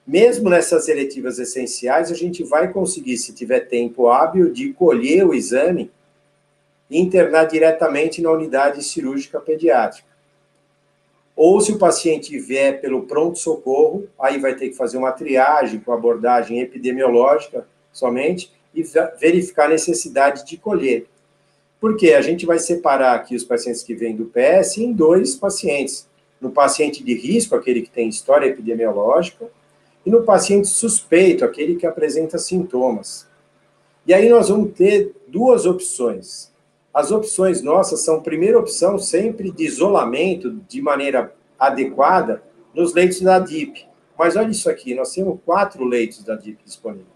Mesmo nessas eletivas essenciais, a gente vai conseguir, se tiver tempo hábil, de colher o exame e internar diretamente na unidade cirúrgica pediátrica. Ou se o paciente vier pelo pronto-socorro, aí vai ter que fazer uma triagem com abordagem epidemiológica somente e verificar a necessidade de colher. Porque a gente vai separar aqui os pacientes que vêm do PS em 2 pacientes. No paciente de risco, aquele que tem história epidemiológica, e no paciente suspeito, aquele que apresenta sintomas. E aí nós vamos ter 2 opções. As opções nossas são, primeira opção, sempre de isolamento de maneira adequada nos leitos da DIP. Mas olha isso aqui, nós temos 4 leitos da DIP disponíveis.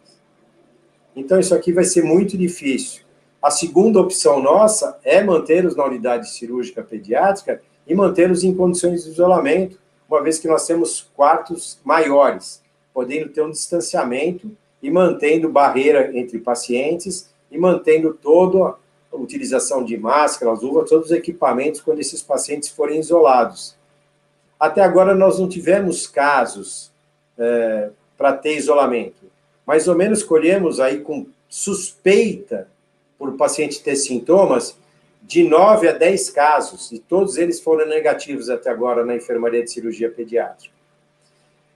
Então isso aqui vai ser muito difícil. A segunda opção nossa é mantê-los na unidade cirúrgica pediátrica e mantê-los em condições de isolamento, uma vez que nós temos quartos maiores, podendo ter um distanciamento e mantendo barreira entre pacientes e mantendo toda a utilização de máscaras, luvas, todos os equipamentos quando esses pacientes forem isolados. Até agora nós não tivemos casos para ter isolamento. Mais ou menos colhemos aí com suspeita por paciente ter sintomas de 9 a 10 casos, e todos eles foram negativos até agora na enfermaria de cirurgia pediátrica.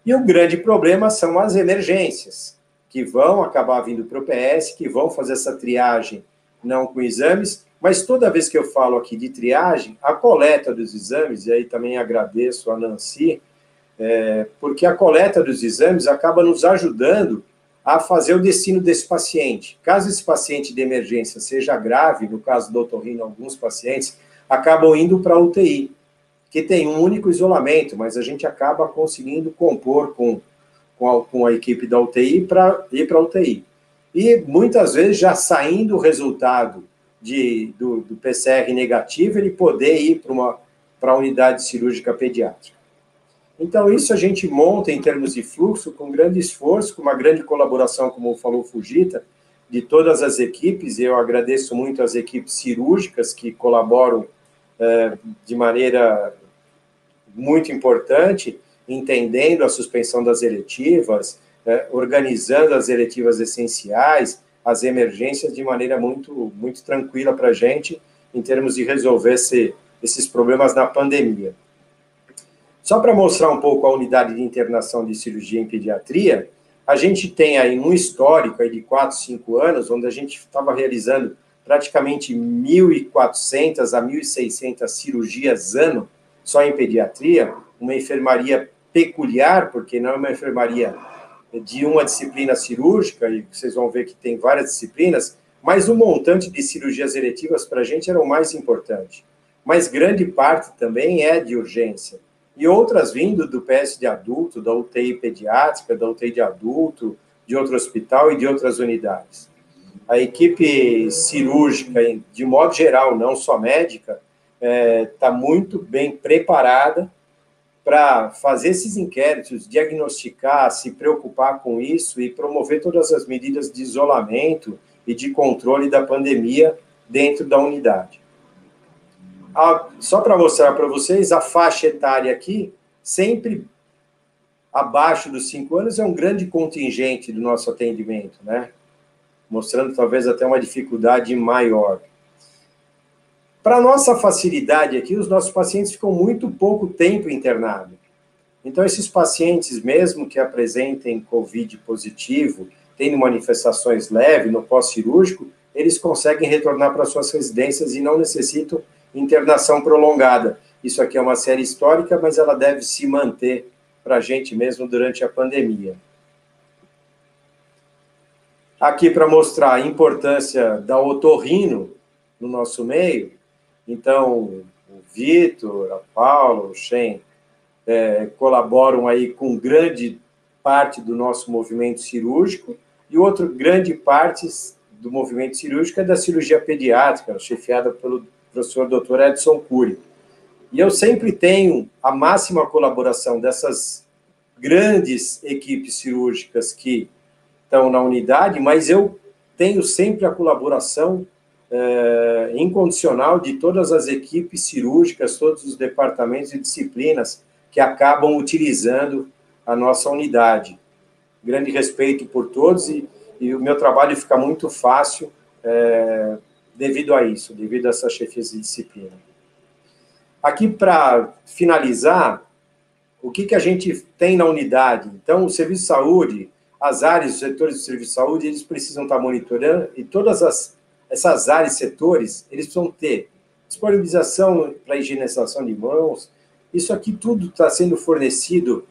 E o grande problema são as emergências, que vão acabar vindo para o PS, que vão fazer essa triagem não com exames, Mas toda vez que eu falo aqui de triagem, a coleta dos exames, e aí também agradeço a Nancy, porque a coleta dos exames acaba nos ajudando a fazer o destino desse paciente. Caso esse paciente de emergência seja grave, no caso do otorrino, alguns pacientes acabam indo para a UTI, que tem um único isolamento, mas a gente acaba conseguindo compor com a equipe da UTI para ir para a UTI. E muitas vezes já saindo o resultado do PCR negativo, ele poder ir para a unidade cirúrgica pediátrica. Então, isso a gente monta em termos de fluxo com grande esforço, com uma grande colaboração, como falou o Fujita, de todas as equipes, e eu agradeço muito as equipes cirúrgicas que colaboram de maneira muito importante, entendendo a suspensão das eletivas, organizando as eletivas essenciais, as emergências de maneira muito, muito tranquila para a gente, em termos de resolver esses problemas na pandemia. Só para mostrar um pouco a unidade de internação de cirurgia em pediatria, a gente tem aí um histórico aí de 4, 5 anos, onde a gente estava realizando praticamente 1.400 a 1.600 cirurgias ano, só em pediatria, uma enfermaria peculiar, porque não é uma enfermaria de uma disciplina cirúrgica, e vocês vão ver que tem várias disciplinas, mas o montante de cirurgias eletivas para a gente era o mais importante. Mas grande parte também é de urgência. E outras vindo do PS de adulto, da UTI pediátrica, da UTI de adulto, de outro hospital e de outras unidades. A equipe cirúrgica, de modo geral, não só médica, está muito bem preparada para fazer esses inquéritos, diagnosticar, se preocupar com isso e promover todas as medidas de isolamento e de controle da pandemia dentro da unidade. Só para mostrar para vocês, a faixa etária aqui, sempre abaixo dos 5 anos, é um grande contingente do nosso atendimento, né? Mostrando talvez até uma dificuldade maior. Para nossa facilidade aqui, os nossos pacientes ficam muito pouco tempo internados. Então, esses pacientes, mesmo que apresentem COVID positivo, tendo manifestações leves no pós-cirúrgico, eles conseguem retornar para suas residências e não necessitam internação prolongada. Isso aqui é uma série histórica, mas ela deve se manter para a gente mesmo durante a pandemia. Aqui para mostrar a importância da otorrino no nosso meio. Então, o Vitor, a Paula, o Shen, colaboram aí com grande parte do nosso movimento cirúrgico, e outra grande parte do movimento cirúrgico é da cirurgia pediátrica, chefiada pelo professor Dr. Edson Cury. E eu sempre tenho a máxima colaboração dessas grandes equipes cirúrgicas que estão na unidade, mas eu tenho sempre a colaboração incondicional de todas as equipes cirúrgicas, todos os departamentos e disciplinas que acabam utilizando a nossa unidade. Grande respeito por todos e o meu trabalho fica muito fácil devido a isso, devido a essa chefia de disciplina. Aqui, para finalizar, o que a gente tem na unidade? Então, o serviço de saúde, as áreas, os setores do serviço de saúde, eles precisam estar monitorando, e todas essas áreas, setores, eles precisam ter disponibilização para higienização de mãos. Isso aqui tudo está sendo fornecido,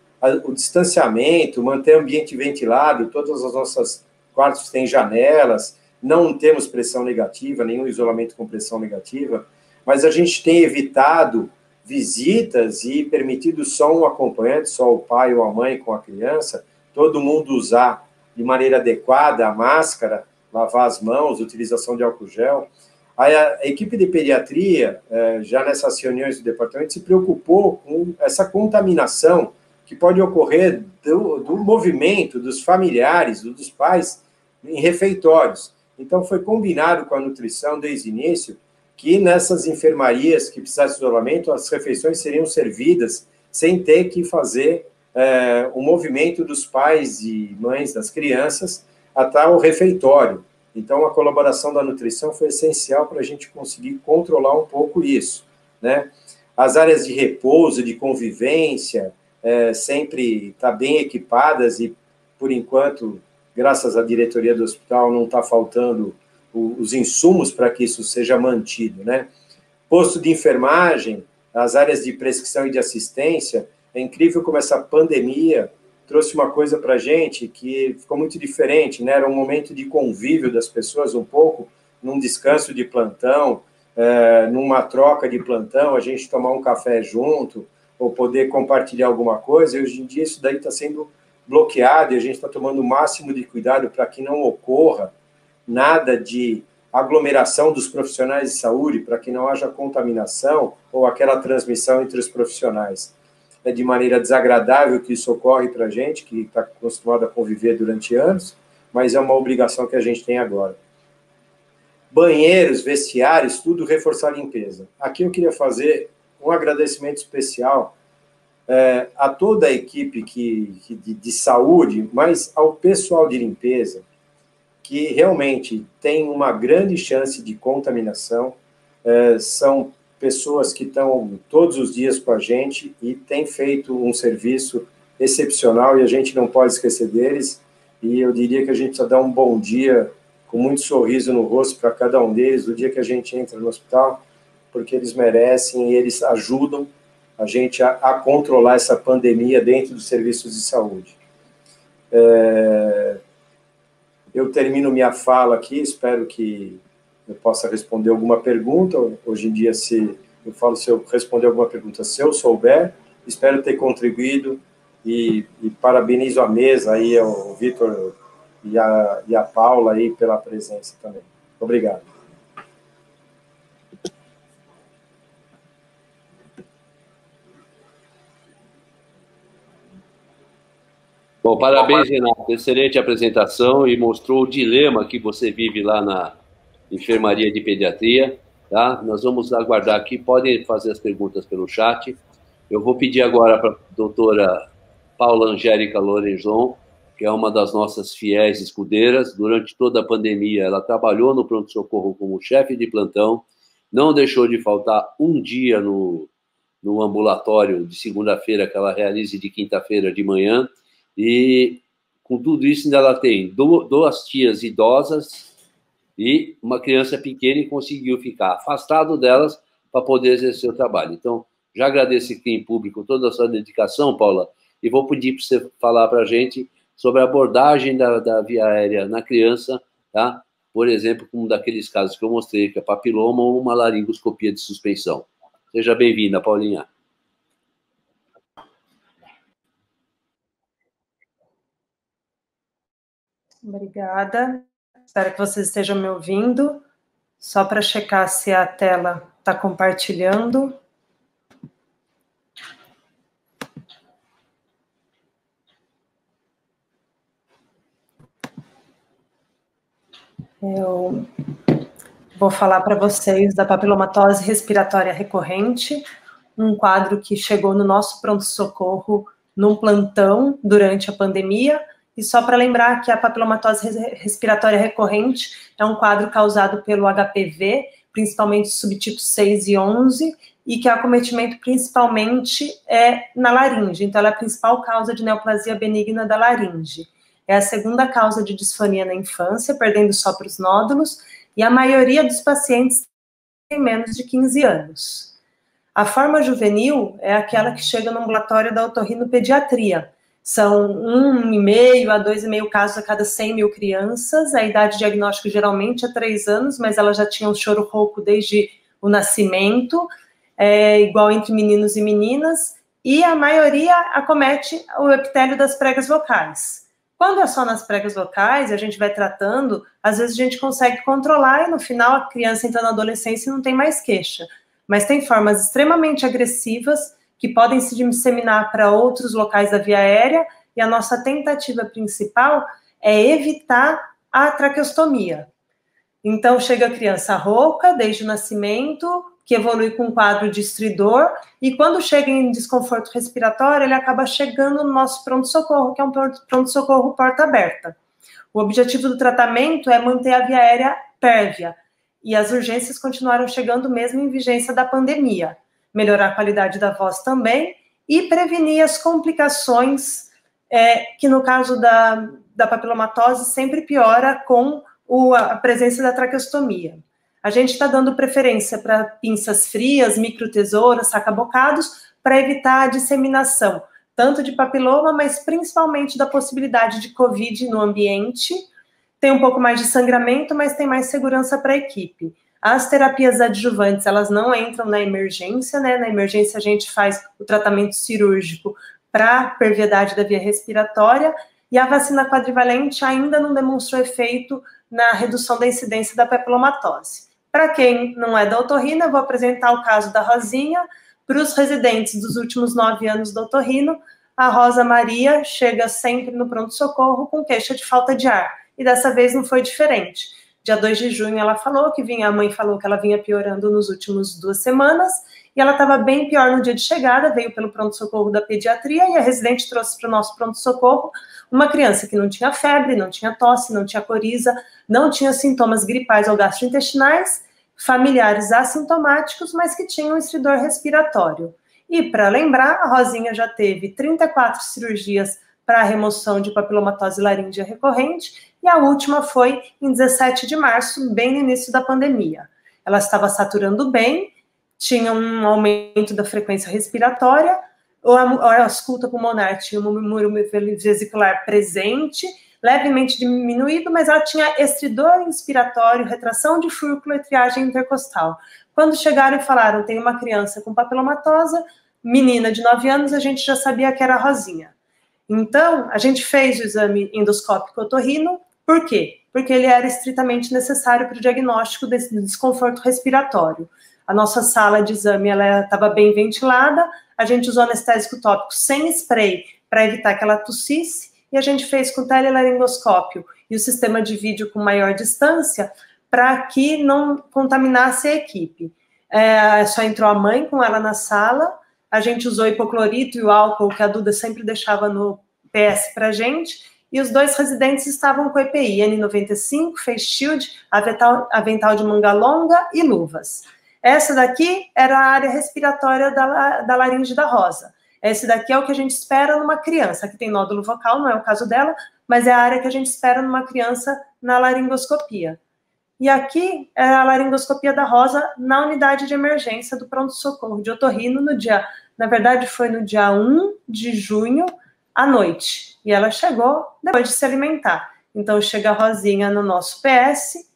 o distanciamento, manter o ambiente ventilado, todas as nossas quartos têm janelas, não temos pressão negativa, nenhum isolamento com pressão negativa, mas a gente tem evitado visitas e permitido só um acompanhante, só o pai ou a mãe com a criança, todo mundo usar de maneira adequada a máscara, lavar as mãos, utilização de álcool gel. A equipe de pediatria, já nessas reuniões do departamento, se preocupou com essa contaminação que pode ocorrer do movimento dos familiares, dos pais, em refeitórios. Então, foi combinado com a nutrição desde o início que nessas enfermarias que precisassem de isolamento, as refeições seriam servidas sem ter que fazer o movimento dos pais e mães das crianças até o refeitório. Então, a colaboração da nutrição foi essencial para a gente conseguir controlar um pouco isso, né? As áreas de repouso, de convivência, sempre estão bem equipadas e, por enquanto, graças à diretoria do hospital, não está faltando os insumos para que isso seja mantido, né? Posto de enfermagem, as áreas de prescrição e de assistência, é incrível como essa pandemia trouxe uma coisa para a gente que ficou muito diferente, né? Era um momento de convívio das pessoas um pouco, num descanso de plantão, numa troca de plantão, a gente tomar um café junto, ou poder compartilhar alguma coisa, e hoje em dia isso daí está sendo bloqueado, e a gente está tomando o máximo de cuidado para que não ocorra nada de aglomeração dos profissionais de saúde, para que não haja contaminação ou aquela transmissão entre os profissionais. É de maneira desagradável que isso ocorre para a gente, que está acostumado a conviver durante anos, mas é uma obrigação que a gente tem agora. Banheiros, vestiários, tudo reforçar a limpeza. Aqui eu queria fazer um agradecimento especial a toda a equipe de saúde, mas ao pessoal de limpeza, que realmente tem uma grande chance de contaminação, são pessoas que estão todos os dias com a gente e têm feito um serviço excepcional e a gente não pode esquecer deles, e eu diria que a gente precisa dar um bom dia, com muito sorriso no rosto para cada um deles, do dia que a gente entra no hospital, porque eles merecem e eles ajudam a gente a controlar essa pandemia dentro dos serviços de saúde. Eu termino minha fala aqui, espero que eu possa responder alguma pergunta. Hoje em dia, se eu responder alguma pergunta, se eu souber, espero ter contribuído e parabenizo a mesa aí, o Vitor e a Paula aí pela presença também. Obrigado. Bom, parabéns, Renato. Excelente apresentação e mostrou o dilema que você vive lá na enfermaria de pediatria. Tá? Nós vamos aguardar aqui. Podem fazer as perguntas pelo chat. Eu vou pedir agora para a doutora Paula Angélica Lorenzon, que é uma das nossas fiéis escudeiras. Durante toda a pandemia, ela trabalhou no pronto-socorro como chefe de plantão, não deixou de faltar um dia no ambulatório de segunda-feira, que ela realiza de quinta-feira de manhã. E, com tudo isso, ainda ela tem duas tias idosas e uma criança pequena e conseguiu ficar afastado delas para poder exercer o trabalho. Então, já agradeço aqui em público toda a sua dedicação, Paula, e vou pedir para você falar para a gente sobre a abordagem da via aérea na criança, tá? Por exemplo, como daqueles casos que eu mostrei, que é papiloma ou uma laringoscopia de suspensão. Seja bem-vinda, Paulinha. Obrigada. Espero que vocês estejam me ouvindo. Só para checar se a tela está compartilhando. Eu vou falar para vocês da papilomatose respiratória recorrente, um quadro que chegou no nosso pronto-socorro num plantão durante a pandemia. E só para lembrar que a papilomatose respiratória recorrente é um quadro causado pelo HPV, principalmente subtipos 6 e 11, e que o acometimento principalmente é na laringe. Então, ela é a principal causa de neoplasia benigna da laringe. É a segunda causa de disfonia na infância, perdendo só para os nódulos, e a maioria dos pacientes tem menos de 15 anos. A forma juvenil é aquela que chega no ambulatório da otorrinopediatria. São 1,5 a 2,5 casos a cada 100 mil crianças. A idade diagnóstica geralmente é 3 anos, mas ela já tinha um choro rouco desde o nascimento, igual entre meninos e meninas, e a maioria acomete o epitélio das pregas vocais. Quando é só nas pregas vocais, a gente vai tratando, às vezes a gente consegue controlar e no final a criança entra na adolescência e não tem mais queixa. Mas tem formas extremamente agressivas que podem se disseminar para outros locais da via aérea, e a nossa tentativa principal é evitar a traqueostomia. Então, chega a criança rouca, desde o nascimento, que evolui com um quadro de estridor, e quando chega em desconforto respiratório, ele acaba chegando no nosso pronto-socorro, que é um pronto-socorro porta aberta. O objetivo do tratamento é manter a via aérea pérvia, e as urgências continuaram chegando mesmo em vigência da pandemia. Melhorar a qualidade da voz também e prevenir as complicações que no caso da papilomatose sempre piora com a presença da traqueostomia. A gente está dando preferência para pinças frias, microtesouras, saca-bocados, para evitar a disseminação, tanto de papiloma, mas principalmente da possibilidade de COVID no ambiente. Tem um pouco mais de sangramento, mas tem mais segurança para a equipe. As terapias adjuvantes, elas não entram na emergência, né? Na emergência a gente faz o tratamento cirúrgico para perviedade da via respiratória, e a vacina quadrivalente ainda não demonstrou efeito na redução da incidência da papilomatose. Para quem não é da otorrino, eu vou apresentar o caso da Rosinha. Para os residentes dos últimos 9 anos do otorrino, a Rosa Maria chega sempre no pronto-socorro com queixa de falta de ar, e dessa vez não foi diferente. Dia 2 de junho ela falou que vinha, a mãe falou que ela vinha piorando nos últimos 2 semanas, e ela estava bem pior no dia de chegada, veio pelo pronto-socorro da pediatria, e a residente trouxe para o nosso pronto-socorro uma criança que não tinha febre, não tinha tosse, não tinha coriza, não tinha sintomas gripais ou gastrointestinais, familiares assintomáticos, mas que tinha um estridor respiratório. E, para lembrar, a Rosinha já teve 34 cirurgias para a remoção de papilomatose laríngea recorrente, e a última foi em 17 de março, bem no início da pandemia. Ela estava saturando bem, tinha um aumento da frequência respiratória, a ausculta pulmonar tinha um murmúrio vesicular presente, levemente diminuído, mas ela tinha estridor inspiratório, retração de fúrculo e triagem intercostal. Quando chegaram e falaram, tem uma criança com papilomatose, menina de 9 anos, a gente já sabia que era a Rosinha. Então, a gente fez o exame endoscópico otorrino. Por quê? Porque ele era estritamente necessário para o diagnóstico desse desconforto respiratório. A nossa sala de exame estava bem ventilada, a gente usou anestésico tópico sem spray para evitar que ela tossisse, e a gente fez com telelaringoscópio e o sistema de vídeo com maior distância para que não contaminasse a equipe. Só entrou a mãe com ela na sala, a gente usou hipoclorito e o álcool que a Duda sempre deixava no PS para a gente, e os 2 residentes estavam com EPI, N95, face shield, avental de manga longa e luvas. Essa daqui era a área respiratória da laringe da Rosa. Esse daqui é o que a gente espera numa criança. Aqui tem nódulo vocal, não é o caso dela, mas é a área que a gente espera numa criança na laringoscopia. E aqui é a laringoscopia da Rosa na unidade de emergência do pronto-socorro de otorrino na verdade foi no dia 1 de junho, à noite. E ela chegou depois de se alimentar. Então chega a Rosinha no nosso PS,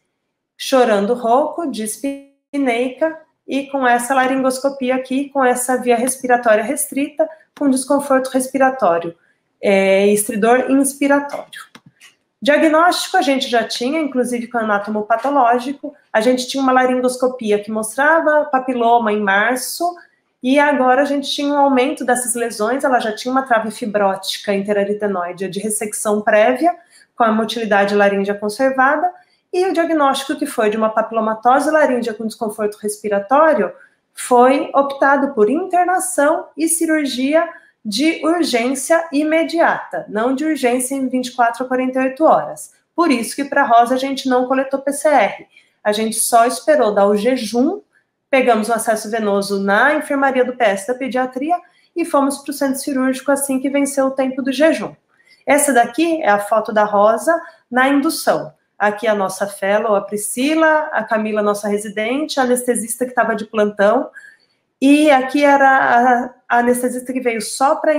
chorando rouco, dispneica, e com essa laringoscopia aqui, com essa via respiratória restrita, com desconforto respiratório, estridor inspiratório. Diagnóstico a gente já tinha, inclusive com anátomo patológico, a gente tinha uma laringoscopia que mostrava papiloma em março, e agora a gente tinha um aumento dessas lesões, ela já tinha uma trave fibrótica interaritenoide de ressecção prévia, com a motilidade laríngea conservada, e o diagnóstico que foi de uma papilomatose laríngea com desconforto respiratório foi optado por internação e cirurgia de urgência imediata, não de urgência em 24 a 48 horas. Por isso que para a Rosa a gente não coletou PCR. A gente só esperou dar o jejum, pegamos um acesso venoso na enfermaria do PS da pediatria e fomos para o centro cirúrgico assim que venceu o tempo do jejum. Essa daqui é a foto da Rosa na indução. Aqui a nossa fellow, a Priscila, a Camila, nossa residente, a anestesista que estava de plantão, e aqui era a anestesista que veio só para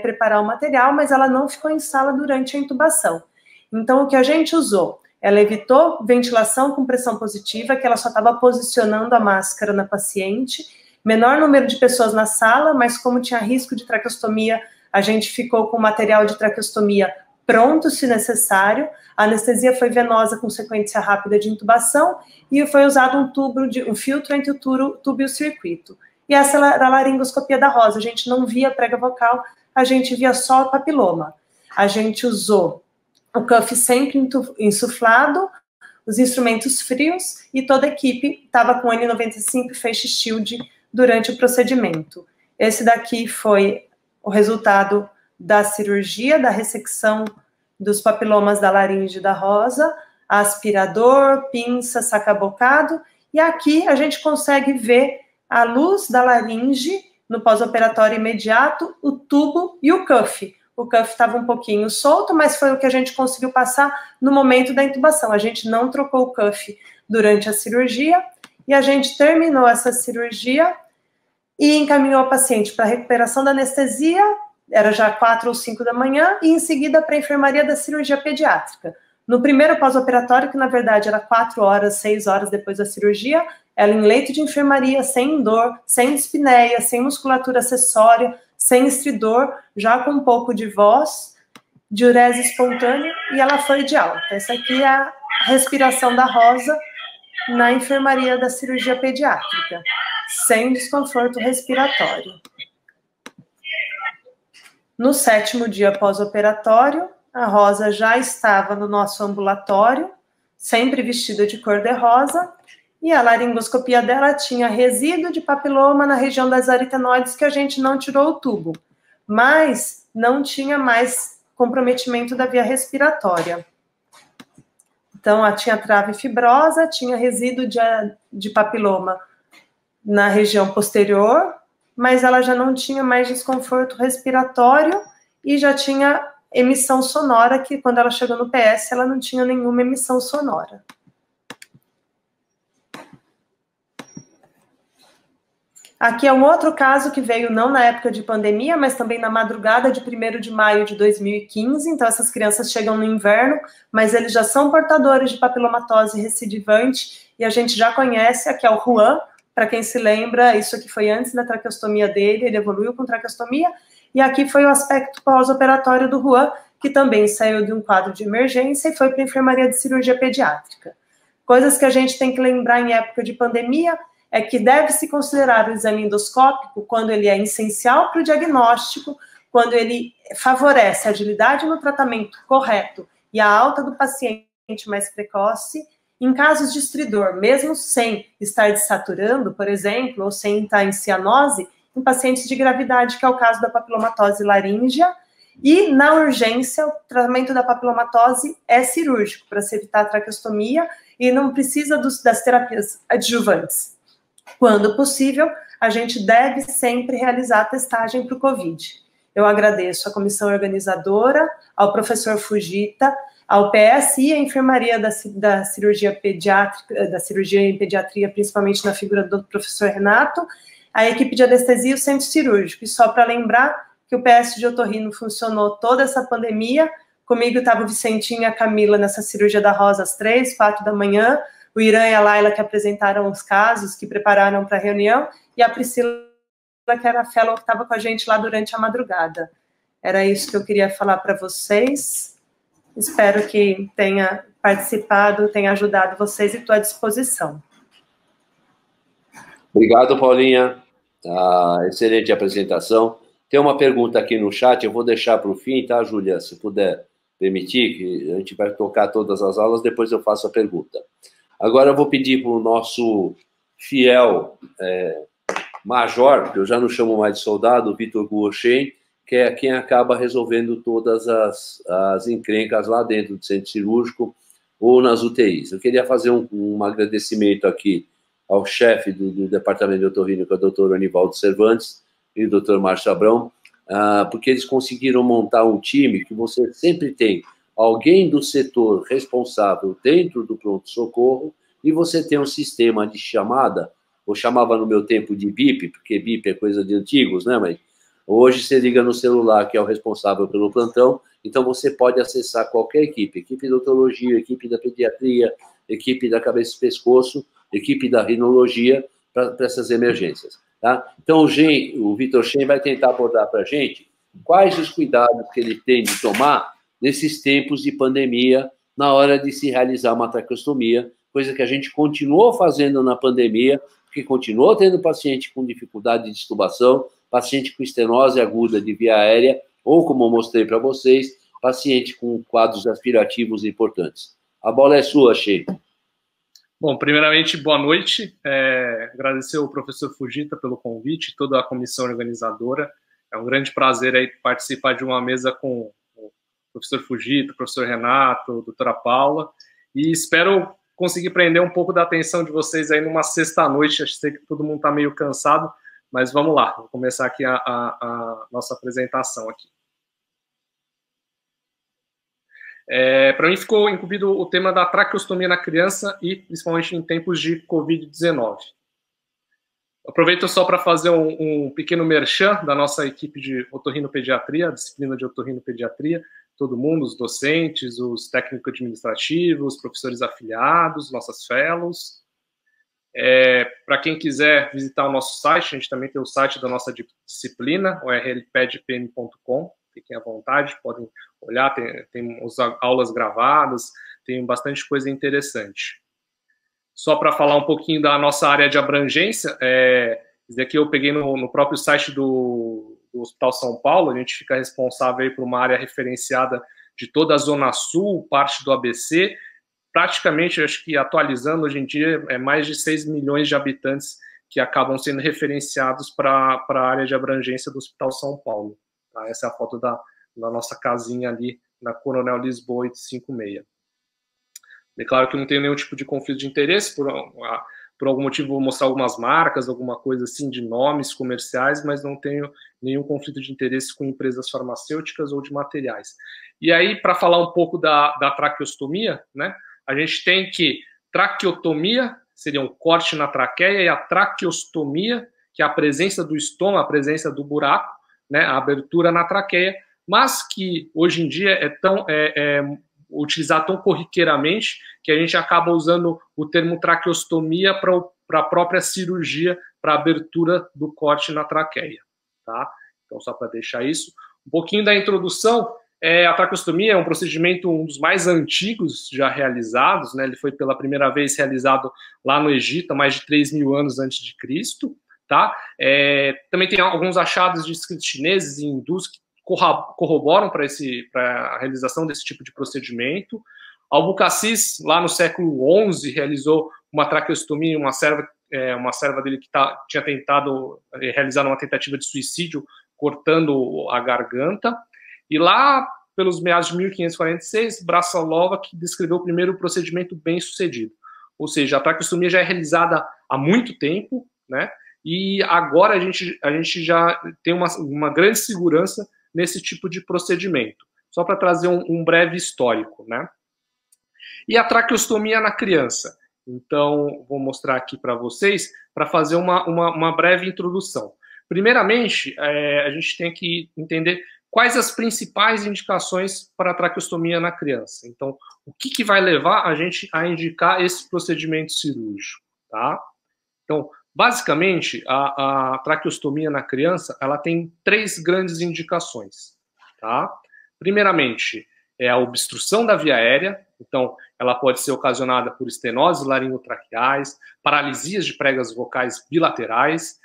preparar o material, mas ela não ficou em sala durante a intubação. Então, o que a gente usou? Ela evitou ventilação com pressão positiva, que ela só estava posicionando a máscara na paciente, menor número de pessoas na sala, mas como tinha risco de traqueostomia, a gente ficou com material de traqueostomia pronto, se necessário. A anestesia foi venosa com sequência rápida de intubação e foi usado um filtro entre o tubo e o circuito. E essa era a laringoscopia da Rosa. A gente não via prega vocal, a gente via só o papiloma. A gente usou o cuff sempre insuflado, os instrumentos frios, e toda a equipe estava com N95 face shield durante o procedimento. Esse daqui foi o resultado da cirurgia, da ressecção dos papilomas da laringe da Rosa, aspirador, pinça, sacabocado, e aqui a gente consegue ver a luz da laringe no pós-operatório imediato, o tubo e o cuff. o cuff estava um pouquinho solto, mas foi o que a gente conseguiu passar no momento da intubação. A gente não trocou o cuff durante a cirurgia, e a gente terminou essa cirurgia e encaminhou a paciente para a recuperação da anestesia, era já 4 ou 5 da manhã, e em seguida para a enfermaria da cirurgia pediátrica. No primeiro pós-operatório, que na verdade era 4 horas, 6 horas depois da cirurgia, ela em leito de enfermaria, sem dor, sem dispneia, sem musculatura acessória, sem estridor, já com um pouco de voz, diurese espontânea, e ela foi de alta. Essa aqui é a respiração da Rosa na enfermaria da cirurgia pediátrica, sem desconforto respiratório. No 7º dia pós-operatório, a Rosa já estava no nosso ambulatório, sempre vestida de cor-de-rosa, e a laringoscopia dela tinha resíduo de papiloma na região das aritenoides, que a gente não tirou o tubo, mas não tinha mais comprometimento da via respiratória. Então, ela tinha trave fibrosa, tinha resíduo de papiloma na região posterior, mas ela já não tinha mais desconforto respiratório e já tinha emissão sonora, que quando ela chegou no PS, ela não tinha nenhuma emissão sonora. Aqui é um outro caso que veio não na época de pandemia, mas também na madrugada de 1º de maio de 2015. Então, essas crianças chegam no inverno, mas eles já são portadores de papilomatose recidivante, e a gente já conhece, aqui é o Juan, para quem se lembra, isso aqui foi antes da traqueostomia dele, ele evoluiu com traqueostomia, e aqui foi o aspecto pós-operatório do Juan, que também saiu de um quadro de emergência e foi para a enfermaria de cirurgia pediátrica. Coisas que a gente tem que lembrar em época de pandemia é que deve-se considerar o exame endoscópico quando ele é essencial para o diagnóstico, quando ele favorece a agilidade no tratamento correto e a alta do paciente mais precoce. Em casos de estridor, mesmo sem estar desaturando, por exemplo, ou sem estar em cianose, em pacientes de gravidade, que é o caso da papilomatose laríngea, e na urgência, o tratamento da papilomatose é cirúrgico, para se evitar a traqueostomia, e não precisa das terapias adjuvantes. Quando possível, a gente deve sempre realizar a testagem para o COVID. Eu agradeço à comissão organizadora, ao professor Fujita, ao PS e à enfermaria da cirurgia pediátrica, da cirurgia em pediatria, principalmente na figura do professor Renato, a equipe de anestesia e o centro cirúrgico. E só para lembrar que o PS de otorrino funcionou toda essa pandemia, comigo estava o Vicentinho e a Camila nessa cirurgia da Rosa às 3, 4 da manhã, o Irã e a Laila que apresentaram os casos, que prepararam para a reunião, e a Priscila, que era a fellow que estava com a gente lá durante a madrugada. Era isso que eu queria falar para vocês. Espero que tenha participado, tenha ajudado vocês e estou à disposição. Obrigado, Paulinha. Excelente apresentação. Tem uma pergunta aqui no chat, eu vou deixar para o fim, tá, Júlia? Se puder permitir, que a gente vai tocar todas as aulas, depois eu faço a pergunta. Agora eu vou pedir para o nosso fiel major, que eu já não chamo mais de soldado, o Vitor Guochen, que é quem acaba resolvendo todas as encrencas lá dentro do centro cirúrgico ou nas UTIs. Eu queria fazer um agradecimento aqui ao chefe do Departamento de Otorrino, que é o Dr. Anivaldo Cervantes, e o Dr. Márcio Abrão, porque eles conseguiram montar um time que você sempre tem alguém do setor responsável dentro do pronto-socorro e você tem um sistema de chamada, eu chamava no meu tempo de BIP, porque BIP é coisa de antigos, né, mas hoje você liga no celular, que é o responsável pelo plantão, então você pode acessar qualquer equipe de odontologia, equipe da pediatria, equipe da cabeça e pescoço, equipe da rinologia, para essas emergências. Tá? Então, o Vitor Shen vai tentar abordar para a gente quais os cuidados que ele tem de tomar nesses tempos de pandemia, na hora de se realizar uma traqueostomia, coisa que a gente continuou fazendo na pandemia, porque continuou tendo paciente com dificuldade de extubação, paciente com estenose aguda de via aérea, ou, como eu mostrei para vocês, paciente com quadros aspirativos importantes. A bola é sua, Sheik. Bom, primeiramente, boa noite. Agradecer ao professor Fujita pelo convite, toda a comissão organizadora. É um grande prazer aí participar de uma mesa com o professor Fujita, o professor Renato, a doutora Paula, e espero conseguir prender um pouco da atenção de vocês aí numa sexta-noite. Acho que todo mundo está meio cansado, mas vamos lá, vou começar aqui a nossa apresentação aqui. Para mim ficou incluído o tema da traqueostomia na criança e principalmente em tempos de Covid-19. Aproveito só para fazer um pequeno merchan da nossa equipe de otorrinopediatria, disciplina de otorrinopediatria, todo mundo, os docentes, os técnicos administrativos, os professores afiliados, nossas fellows. Para quem quiser visitar o nosso site, a gente também tem o site da nossa disciplina, o rlpedpn.com, fiquem à vontade, podem olhar, tem as aulas gravadas, tem bastante coisa interessante. Só para falar um pouquinho da nossa área de abrangência, isso aqui eu peguei no próprio site do Hospital São Paulo, a gente fica responsável por uma área referenciada de toda a Zona Sul, parte do ABC, praticamente, acho que atualizando hoje em dia, mais de 6 milhões de habitantes que acabam sendo referenciados para a área de abrangência do Hospital São Paulo. Tá? Essa é a foto da nossa casinha ali, na Coronel Lisboa 856. Declaro que não tenho nenhum tipo de conflito de interesse, por algum motivo vou mostrar algumas marcas, alguma coisa assim de nomes comerciais, mas não tenho nenhum conflito de interesse com empresas farmacêuticas ou de materiais. E aí, para falar um pouco da traqueostomia, né, a gente tem que traqueotomia seria um corte na traqueia e a traqueostomia, que é a presença do estômago, a presença do buraco, né, a abertura na traqueia, mas que hoje em dia é utilizado tão corriqueiramente que a gente acaba usando o termo traqueostomia para a própria cirurgia, para a abertura do corte na traqueia. Tá? Então, só para deixar isso. Um pouquinho da introdução, a traqueostomia é um procedimento, um dos mais antigos já realizados, né? Ele foi pela primeira vez realizado lá no Egito, há mais de 3.000 anos antes de Cristo. Tá? Também tem alguns achados de escritos chineses e hindus que corroboram para a realização desse tipo de procedimento. Albucasis, lá no século XI, realizou uma traqueostomia em uma serva dele que tinha tentado realizar uma tentativa de suicídio, cortando a garganta. E lá, pelos meados de 1546, Brasilova que descreveu o primeiro procedimento bem sucedido. Ou seja, a traqueostomia já é realizada há muito tempo, né? E agora a gente já tem uma grande segurança nesse tipo de procedimento. Só para trazer um breve histórico, né? E a traqueostomia na criança? Então, vou mostrar aqui para vocês, para fazer uma breve introdução. Primeiramente, a gente tem que entender quais as principais indicações para a traqueostomia na criança. Então, o que vai levar a gente a indicar esse procedimento cirúrgico, tá? Então, basicamente, a traqueostomia na criança, ela tem 3 grandes indicações, tá? Primeiramente, é a obstrução da via aérea, então ela pode ser ocasionada por estenoses laringotraqueais, paralisias de pregas vocais bilaterais,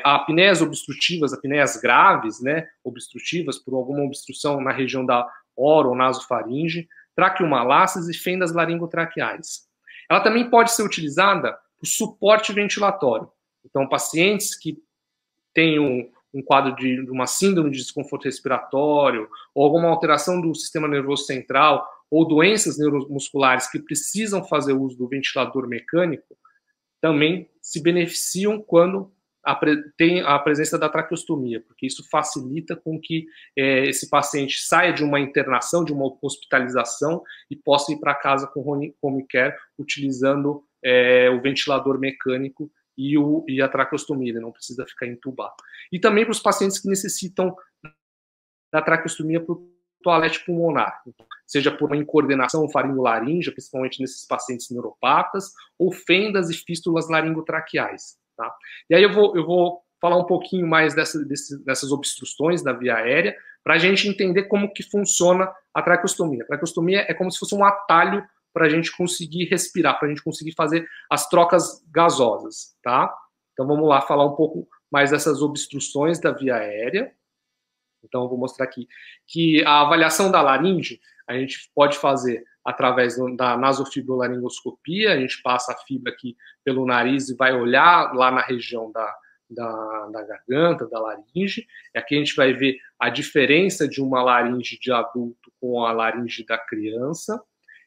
apneias obstrutivas, apneias graves, né, obstrutivas por alguma obstrução na região da oro ou nasofaringe, traqueomalácias e fendas laringotraqueais. Ela também pode ser utilizada por suporte ventilatório. Então, pacientes que têm um quadro de uma síndrome de desconforto respiratório ou alguma alteração do sistema nervoso central ou doenças neuromusculares que precisam fazer uso do ventilador mecânico também se beneficiam quando tem a presença da traqueostomia, porque isso facilita com que esse paciente saia de uma internação, de uma hospitalização e possa ir para casa com home care utilizando o ventilador mecânico e a traqueostomia, ele não precisa ficar entubado. E também para os pacientes que necessitam da traqueostomia para o toalete pulmonar, seja por uma incoordenação faringolaríngea, principalmente nesses pacientes neuropatas, ou fendas e fístulas laringotraqueais. Tá? E aí eu vou falar um pouquinho mais dessas obstruções da via aérea, para a gente entender como que funciona a traqueostomia. A traqueostomia é como se fosse um atalho para a gente conseguir respirar, para a gente conseguir fazer as trocas gasosas, tá? Então vamos lá falar um pouco mais dessas obstruções da via aérea. Então eu vou mostrar aqui que a avaliação da laringe a gente pode fazer através da nasofibrolaringoscopia, a gente passa a fibra aqui pelo nariz e vai olhar lá na região da garganta, da laringe. E aqui a gente vai ver a diferença de uma laringe de adulto com a laringe da criança.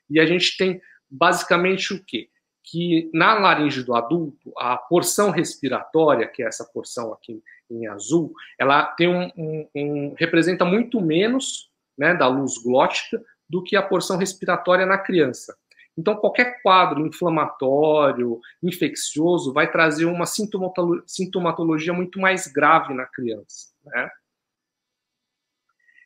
E a gente tem basicamente o quê? Que na laringe do adulto, a porção respiratória, que é essa porção aqui em azul, ela tem representa muito menos, né, da luz glótica do que a porção respiratória na criança. Então, qualquer quadro inflamatório, infeccioso, vai trazer uma sintomatologia muito mais grave na criança, né?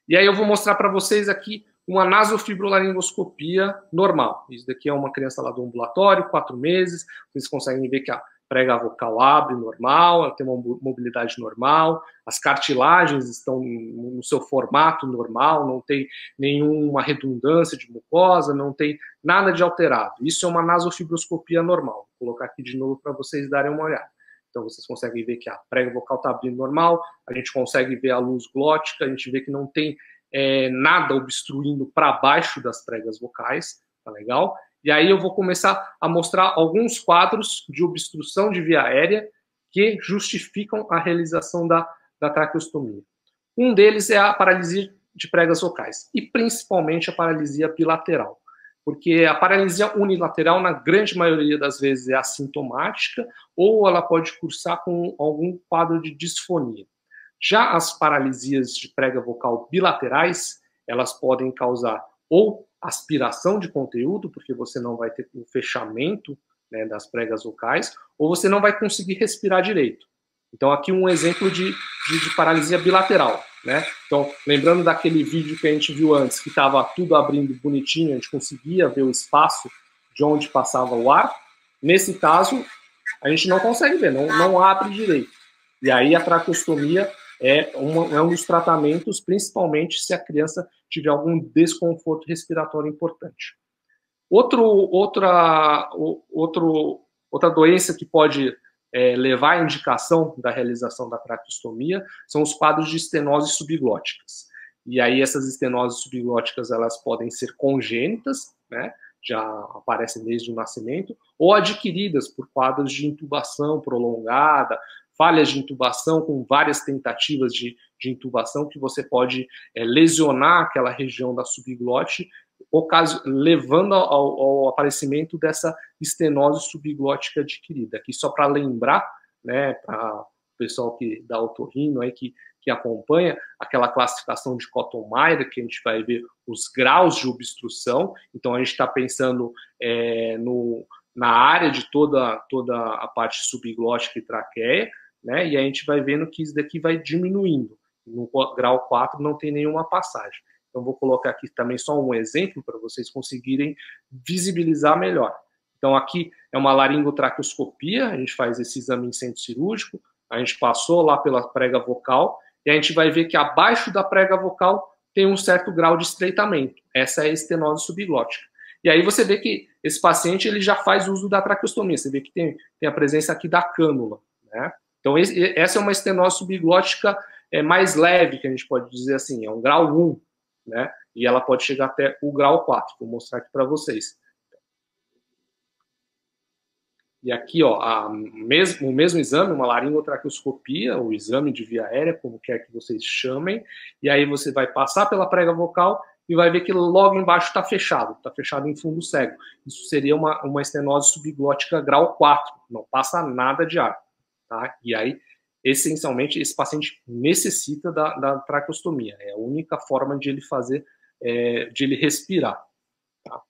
E aí eu vou mostrar para vocês aqui uma nasofibrolaringoscopia normal. Isso daqui é uma criança lá do ambulatório, 4 meses. Vocês conseguem ver que a prega vocal abre normal, ela tem uma mobilidade normal, as cartilagens estão no seu formato normal, não tem nenhuma redundância de mucosa, não tem nada de alterado. Isso é uma nasofibroscopia normal. Vou colocar aqui de novo para vocês darem uma olhada. Então, vocês conseguem ver que a prega vocal está abrindo normal, a gente consegue ver a luz glótica, a gente vê que não tem nada obstruindo para baixo das pregas vocais, tá legal? E aí eu vou começar a mostrar alguns quadros de obstrução de via aérea que justificam a realização da traqueostomia. Um deles é a paralisia de pregas vocais, e principalmente a paralisia bilateral. Porque a paralisia unilateral, na grande maioria das vezes, é assintomática, ou ela pode cursar com algum quadro de disfonia. Já as paralisias de prega vocal bilaterais, elas podem causar ou aspiração de conteúdo, porque você não vai ter o fechamento, né, das pregas vocais, ou você não vai conseguir respirar direito. Então, aqui um exemplo de paralisia bilateral, né? Então, lembrando daquele vídeo que a gente viu antes, que estava tudo abrindo bonitinho, a gente conseguia ver o espaço de onde passava o ar. Nesse caso, a gente não consegue ver, não abre direito. E aí a traqueostomia é um dos tratamentos, principalmente se a criança tiver algum desconforto respiratório importante. Outra doença que pode levar à indicação da realização da traqueostomia são os quadros de estenoses subglóticas. E aí essas estenoses subglóticas, elas podem ser congênitas, né, já aparecem desde o nascimento, ou adquiridas por quadros de intubação prolongada, falhas de intubação com várias tentativas de intubação, que você pode lesionar aquela região da subglote, levando ao aparecimento dessa estenose subglótica adquirida. Aqui só para lembrar, né, para o pessoal da otorrino aí que acompanha aquela classificação de Cotton-Mayer, que a gente vai ver os graus de obstrução. Então a gente está pensando na área de toda a parte subglótica e traqueia, né, e a gente vai vendo que isso daqui vai diminuindo. No grau 4 não tem nenhuma passagem. Então, vou colocar aqui também só um exemplo para vocês conseguirem visibilizar melhor. Então, aqui é uma laringotraqueoscopia, a gente faz esse exame em centro cirúrgico, a gente passou lá pela prega vocal, e a gente vai ver que abaixo da prega vocal tem um certo grau de estreitamento. Essa é a estenose subglótica. E aí você vê que esse paciente ele já faz uso da traqueostomia, você vê que tem a presença aqui da cânula, né? Então, essa é uma estenose subglótica mais leve, que a gente pode dizer assim, é um grau 1, né? E ela pode chegar até o grau 4. Vou mostrar aqui para vocês. E aqui, ó, o mesmo exame, uma laringotraqueoscopia, o exame de via aérea, como quer que vocês chamem, e aí você vai passar pela prega vocal e vai ver que logo embaixo está fechado em fundo cego. Isso seria uma estenose subglótica grau 4, não passa nada de ar. Tá? E aí, essencialmente, esse paciente necessita da traqueostomia. É a única forma de ele fazer, de ele respirar. Tá?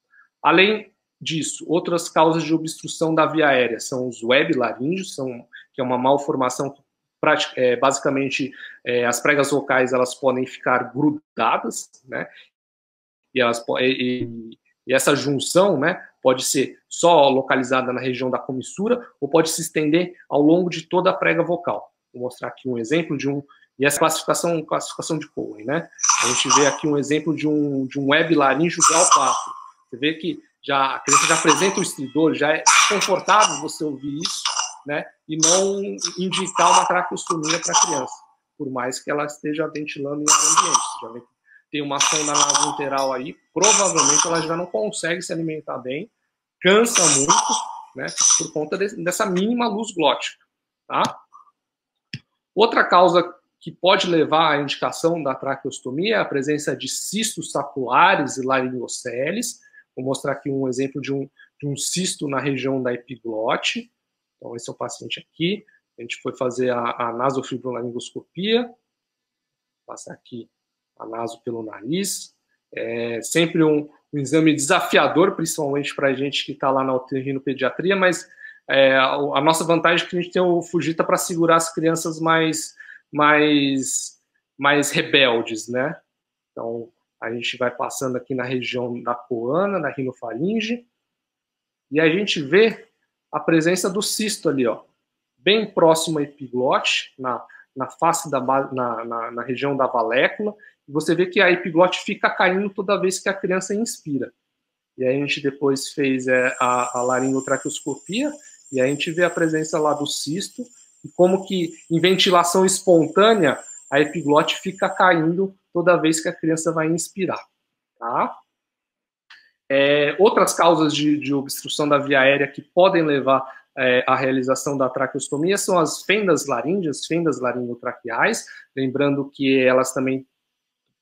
Além disso, outras causas de obstrução da via aérea são os weblaríngeos, que é uma malformação que, basicamente, as pregas vocais elas podem ficar grudadas, né? E essa junção, né, pode ser só localizada na região da comissura ou pode se estender ao longo de toda a prega vocal. Vou mostrar aqui um exemplo e essa classificação de Cohen, né? A gente vê aqui um exemplo de um weblaríngeo grau 4. Você vê que a criança já apresenta o estridor, já é desconfortável você ouvir isso, né? E não indicar uma traqueostomia para a criança, por mais que ela esteja ventilando em ar ambiente. Você já vê que tem uma sonda nasointeral aí, provavelmente ela já não consegue se alimentar bem, cansa muito, né, por conta dessa mínima luz glótica, tá? Outra causa que pode levar à indicação da traqueostomia é a presença de cistos saculares e laringoceles. Vou mostrar aqui um exemplo de um cisto na região da epiglote. Então, esse é o paciente aqui. A gente foi fazer a nasofibrolaringoscopia. Vou passar aqui a naso pelo nariz. É sempre um exame desafiador, principalmente para a gente que está lá na otorrinopediatria, mas a nossa vantagem é que a gente tem o Fujita para segurar as crianças mais rebeldes, né? Então, a gente vai passando aqui na região da coana, na rinofaringe, e a gente vê a presença do cisto ali, ó, bem próximo à epiglote, na face na região da valécula, e você vê que a epiglote fica caindo toda vez que a criança inspira. E aí a gente depois fez a laringotraqueoscopia, e a gente vê a presença lá do cisto, e como que em ventilação espontânea, a epiglote fica caindo toda vez que a criança vai inspirar. Tá? Outras causas de obstrução da via aérea que podem levar à realização da traqueostomia são as fendas laríngeas, fendas laringotraqueais, lembrando que elas também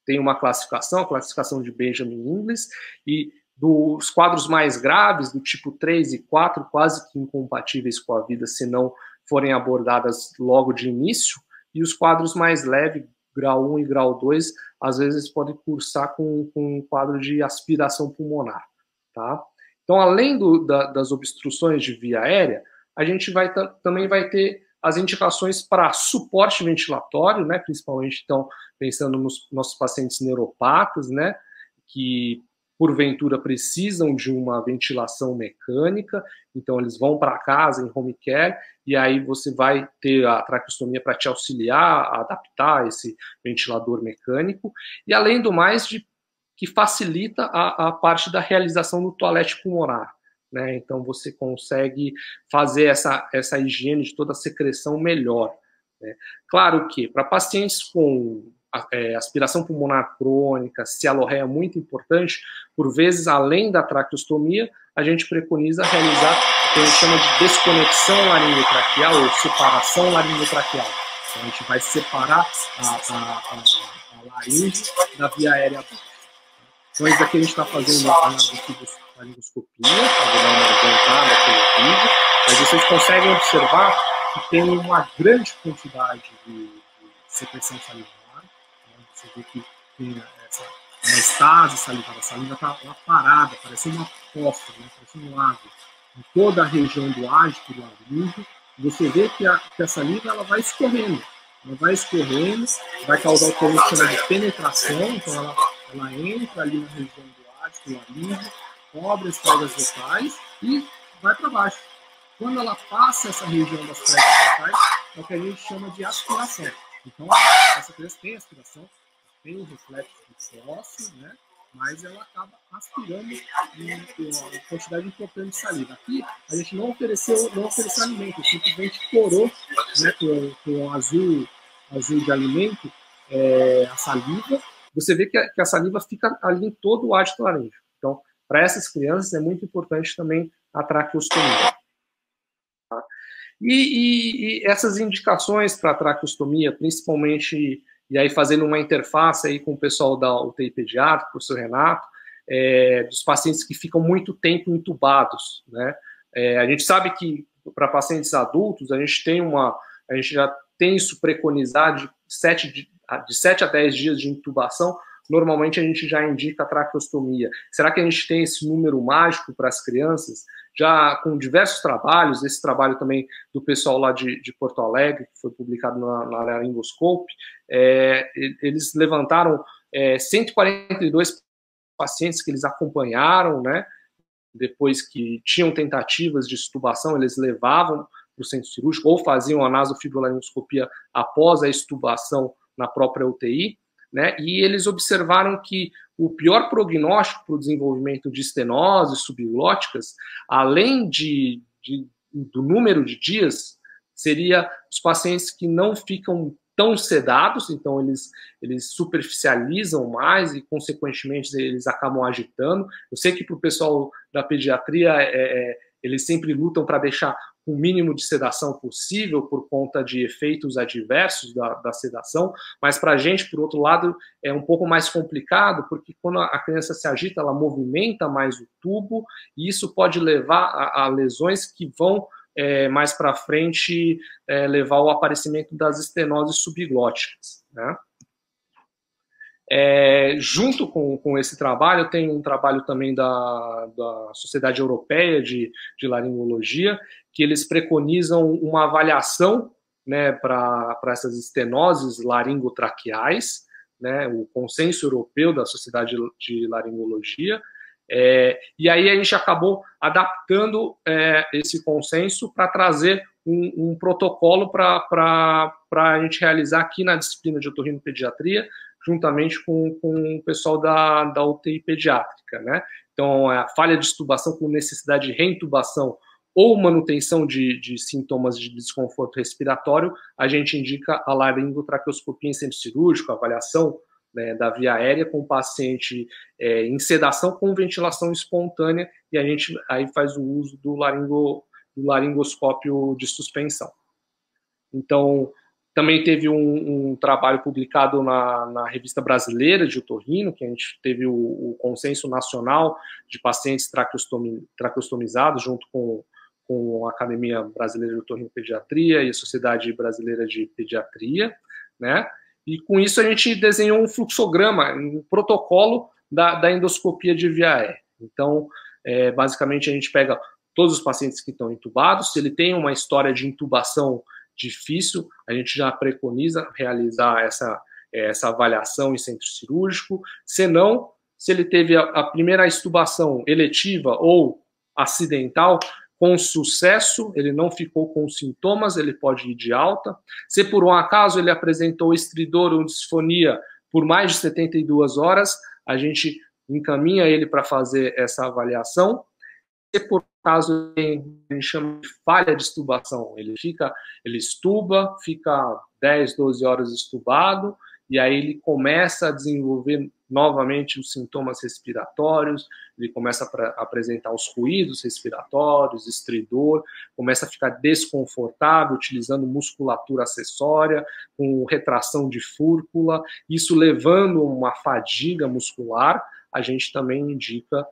têm uma classificação, a classificação de Benjamin Inglis, e dos quadros mais graves, do tipo 3 e 4, quase que incompatíveis com a vida se não forem abordadas logo de início, e os quadros mais leves, grau 1 e grau 2, às vezes podem cursar com um quadro de aspiração pulmonar. Tá? Então, além das obstruções de via aérea, a gente também vai ter as indicações para suporte ventilatório, né, principalmente, então, pensando nos nossos pacientes neuropatas, né, que porventura precisam de uma ventilação mecânica, então eles vão para casa em home care, e aí você vai ter a traqueostomia para te auxiliar a adaptar esse ventilador mecânico, e além do mais, que facilita a parte da realização do toalete pulmonar, né? Então você consegue fazer essa higiene de toda a secreção melhor, né? Claro que para pacientes com aspiração pulmonar crônica, cialorreia muito importante, por vezes, além da traqueostomia, a gente preconiza realizar o que a gente chama de desconexão laringotraqueal ou separação laringotraqueal. Então, a gente vai separar a laringe da via aérea. Então, isso aqui a gente está fazendo a laringoscopia, para dar uma adiantada aqui no vídeo, mas vocês conseguem observar que tem uma grande quantidade de secreção salivar. Você vê que tem uma estase salivar, a saliva está lá parada, parece uma poça, né? Parece um lago, em toda a região do ágito, do laringe. Você vê que a saliva ela vai escorrendo, vai causar o que a gente chama de penetração, então ela entra ali na região do ágito, do laringe, cobre as pregas vocais e vai para baixo. Quando ela passa essa região das pregas vocais, é o que a gente chama de aspiração. Então, essa criança tem aspiração, tem um reflexo de posse, né? Mas ela acaba aspirando uma quantidade importante de saliva. Aqui, a gente não ofereceu alimento, simplesmente corou, né, com azul de alimento a saliva. Você vê que a saliva fica ali em todo o ágito laríngeo. Então, para essas crianças é muito importante também a traqueostomia. Tá? E essas indicações para a traqueostomia, principalmente, e aí fazendo uma interface aí com o pessoal da UTI pediátrica, o professor Renato, dos pacientes que ficam muito tempo intubados, né? A gente sabe que para pacientes adultos, a gente já tem isso preconizado de 7 a 10 dias de intubação. Normalmente a gente já indica a traqueostomia. Será que a gente tem esse número mágico para as crianças? Já com diversos trabalhos, esse trabalho também do pessoal lá de Porto Alegre, que foi publicado na Laryngoscope, eles levantaram 142 pacientes que eles acompanharam, né? Depois que tinham tentativas de extubação, eles levavam para o centro cirúrgico ou faziam a nasofibrolaringoscopia após a extubação na própria UTI, né? E eles observaram que o pior prognóstico para o desenvolvimento de estenoses subglóticas, além do número de dias, seria os pacientes que não ficam tão sedados, então eles superficializam mais e, consequentemente, eles acabam agitando. Eu sei que para o pessoal da pediatria, eles sempre lutam para deixar o mínimo de sedação possível por conta de efeitos adversos da sedação, mas para a gente, por outro lado, é um pouco mais complicado, porque quando a criança se agita, ela movimenta mais o tubo, e isso pode levar a lesões que vão mais para frente levar ao aparecimento das estenoses subglóticas, né? Junto com esse trabalho, tem um trabalho também da Sociedade Europeia de Laringologia, que eles preconizam uma avaliação, né, para essas estenoses laringotraqueais, né, o consenso europeu da Sociedade de Laringologia, e aí a gente acabou adaptando esse consenso para trazer um protocolo para a gente realizar aqui na disciplina de otorrinopediatria, juntamente com o pessoal da UTI pediátrica, né? Então, a falha de extubação com necessidade de reintubação ou manutenção de sintomas de desconforto respiratório, a gente indica a laringotraqueoscopia em centro cirúrgico, avaliação, né, da via aérea com o paciente em sedação com ventilação espontânea, e a gente aí faz o uso do laringoscópio de suspensão. Então, também teve um trabalho publicado na Revista Brasileira de Otorrino, que a gente teve o Consenso Nacional de Pacientes Traqueostomizados, junto com a Academia Brasileira de Otorrinopediatria e a Sociedade Brasileira de Pediatria, né? E com isso a gente desenhou um fluxograma, um protocolo da endoscopia de via aérea. Então, basicamente a gente pega todos os pacientes que estão intubados, se ele tem uma história de intubação difícil, a gente já preconiza realizar essa avaliação em centro cirúrgico. Se não, se ele teve a primeira extubação eletiva ou acidental, com sucesso, ele não ficou com sintomas, ele pode ir de alta. Se por um acaso ele apresentou estridor ou disfonia por mais de 72 horas, a gente encaminha ele para fazer essa avaliação. Se por acaso a gente chama de falha de extubação, ele estuba, fica 10, 12 horas estubado, e aí ele começa a desenvolver novamente os sintomas respiratórios, ele começa a apresentar os ruídos respiratórios, estridor, começa a ficar desconfortável, utilizando musculatura acessória, com retração de fúrcula, isso levando uma fadiga muscular, a gente também indica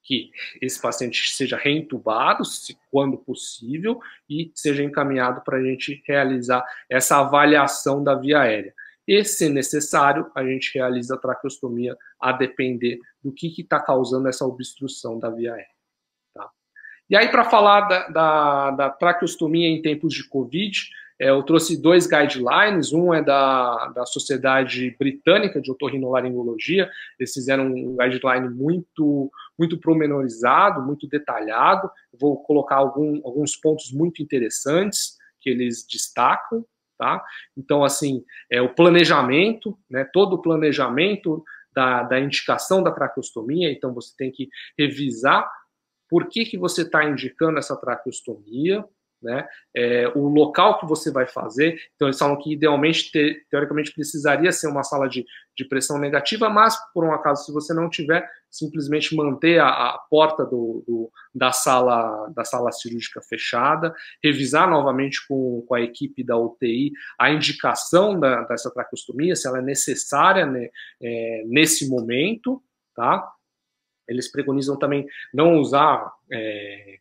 que esse paciente seja reintubado, quando possível, e seja encaminhado para a gente realizar essa avaliação da via aérea. E, se necessário, a gente realiza a traqueostomia a depender do que está causando essa obstrução da via aérea. Tá? E aí, para falar da traqueostomia em tempos de Covid, eu trouxe 2 guidelines, um é da Sociedade Britânica de Otorrinolaringologia, eles fizeram um guideline muito promenorizado, muito detalhado, vou colocar alguns pontos muito interessantes que eles destacam, tá? Então, assim, o planejamento, né, todo o planejamento da indicação da traqueostomia, então você tem que revisar por que você está indicando essa traqueostomia, né? O local que você vai fazer. Então eles falam que idealmente, teoricamente, precisaria ser uma sala de pressão negativa, mas por um acaso, se você não tiver, simplesmente manter a porta da sala cirúrgica fechada, revisar novamente com a equipe da UTI a indicação dessa traqueostomia, se ela é necessária, né, nesse momento, tá? Eles preconizam também não usar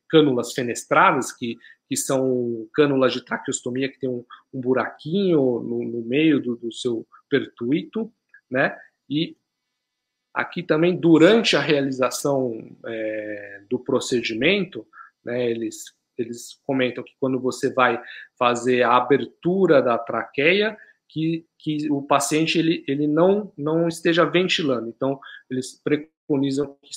cânulas fenestradas, que são cânulas de traqueostomia que tem um buraquinho no meio do seu pertuito, né? E aqui também, durante a realização do procedimento, né, eles comentam que quando você vai fazer a abertura da traqueia, que o paciente ele não esteja ventilando. Então, eles preconizam que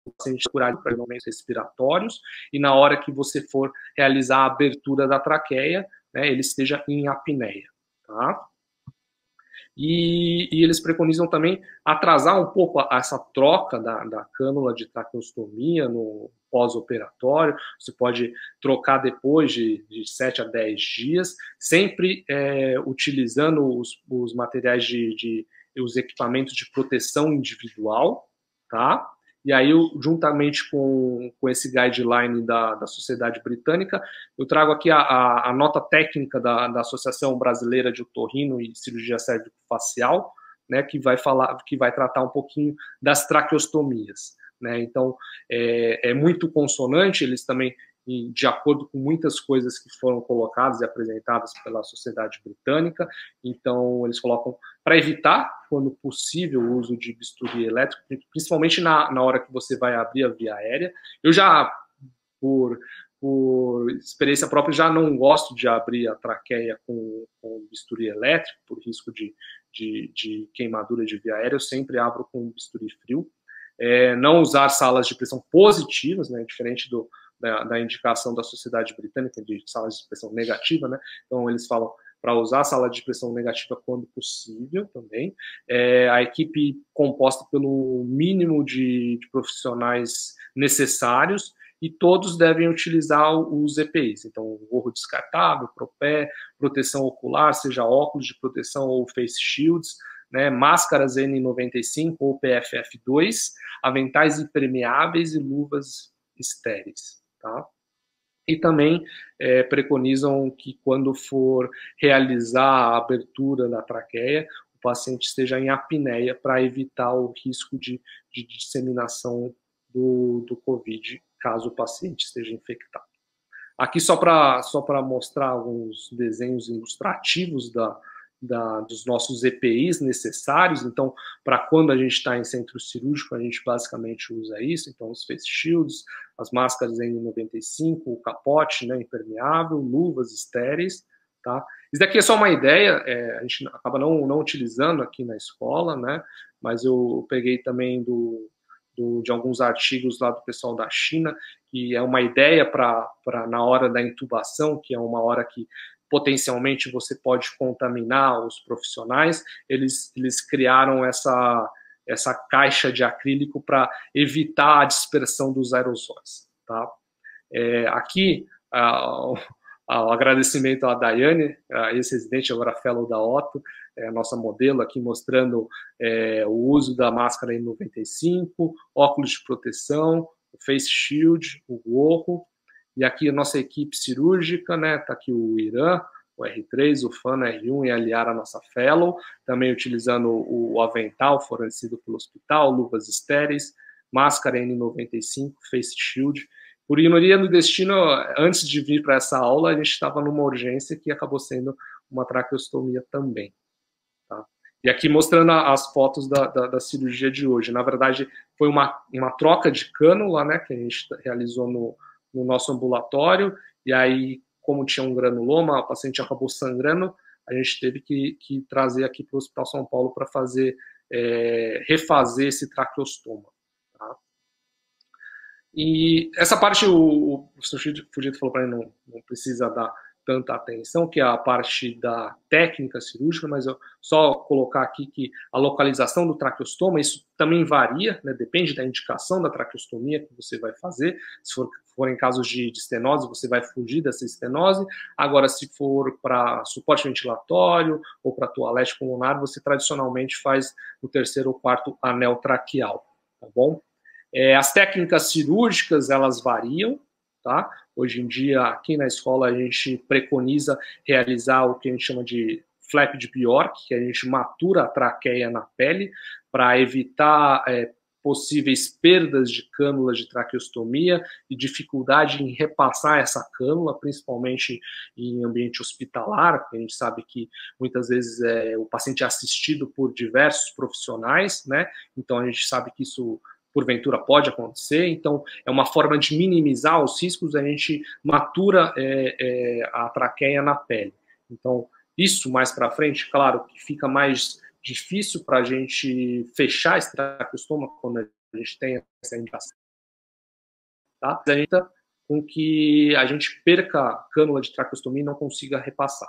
o paciente curado para momentos respiratórios, e na hora que você for realizar a abertura da traqueia, né, ele esteja em apneia, tá? E eles preconizam também atrasar um pouco essa troca da cânula de traqueostomia no pós-operatório. Você pode trocar depois de 7 a 10 dias, sempre utilizando os materiais os equipamentos de proteção individual, tá? E aí, juntamente com esse guideline da Sociedade Britânica, eu trago aqui a nota técnica da Associação Brasileira de Otorrino e Cirurgia Cérvico-Facial, né, que vai tratar um pouquinho das traqueostomias, né? Então, é muito consonante, eles também de acordo com muitas coisas que foram colocadas e apresentadas pela sociedade britânica. Então, eles colocam para evitar, quando possível, o uso de bisturi elétrico, principalmente na hora que você vai abrir a via aérea. Eu já, por experiência própria, já não gosto de abrir a traqueia com bisturi elétrico, por risco de queimadura de via aérea. Eu sempre abro com bisturi frio. Não usar salas de pressão positivas, né, diferente da indicação da Sociedade Britânica de salas de pressão negativa, né? Então, eles falam para usar a sala de pressão negativa quando possível também. A equipe composta pelo mínimo de profissionais necessários, e todos devem utilizar os EPIs. Então, gorro descartável, propé, proteção ocular, seja óculos de proteção ou face shields, né, máscaras N95 ou PFF2, aventais impermeáveis e luvas estéreis. Tá? E também preconizam que, quando for realizar a abertura da traqueia, o paciente esteja em apneia para evitar o risco de disseminação do COVID, caso o paciente esteja infectado. Aqui só para mostrar alguns desenhos ilustrativos dos nossos EPIs necessários. Então, para quando a gente está em centro cirúrgico, a gente basicamente usa isso. Então, os face shields, as máscaras N95, o capote, né, impermeável, luvas estéreis, tá? Isso daqui é só uma ideia, a gente acaba não utilizando aqui na escola, né? Mas eu peguei também de alguns artigos lá do pessoal da China, que é uma ideia para na hora da intubação, que é uma hora que potencialmente você pode contaminar os profissionais. Eles criaram essa caixa de acrílico para evitar a dispersão dos aerosóis. Tá? Aqui, o agradecimento à Daiane, ex-residente, agora fellow da Otto, a nossa modelo aqui mostrando o uso da máscara N95, óculos de proteção, o face shield, o gorro, e aqui a nossa equipe cirúrgica, né? Tá aqui o Irã, o R3, o Fano R1 e a Liara, a nossa fellow, também utilizando o avental fornecido pelo hospital, luvas estéreis, máscara N95, face shield. Por ironia do destino, antes de vir para essa aula, a gente estava numa urgência que acabou sendo uma traqueostomia também. Tá? E aqui mostrando as fotos da cirurgia de hoje. Na verdade, foi uma troca de cânula, né, que a gente realizou no nosso ambulatório, e aí, como tinha um granuloma, o paciente acabou sangrando, a gente teve que trazer aqui para o Hospital São Paulo para refazer esse traqueostoma. Tá? E essa parte o professor Fujita falou para mim, não precisa dar tanta atenção, que é a parte da técnica cirúrgica, mas eu só colocar aqui que a localização do traqueostoma, isso também varia, né, depende da indicação da traqueostomia que você vai fazer. Se for em casos de estenose, você vai fugir dessa estenose. Agora, se for para suporte ventilatório ou para toalete pulmonar, você tradicionalmente faz o 3º ou 4º anel traqueal, tá bom? As técnicas cirúrgicas, elas variam, tá? Hoje em dia, aqui na escola, a gente preconiza realizar o que a gente chama de flap de Bjork, que a gente matura a traqueia na pele para evitar possíveis perdas de cânulas de traqueostomia e dificuldade em repassar essa cânula, principalmente em ambiente hospitalar, porque a gente sabe que muitas vezes o paciente é assistido por diversos profissionais, né? Então a gente sabe que isso porventura pode acontecer, então é uma forma de minimizar os riscos, a gente matura a traqueia na pele. Então, isso mais para frente, claro, que fica mais difícil para a gente fechar esse traqueostoma quando a gente tem essa indicação. Tá? A gente com que a gente perca a cânula de traqueostomia e não consiga repassar.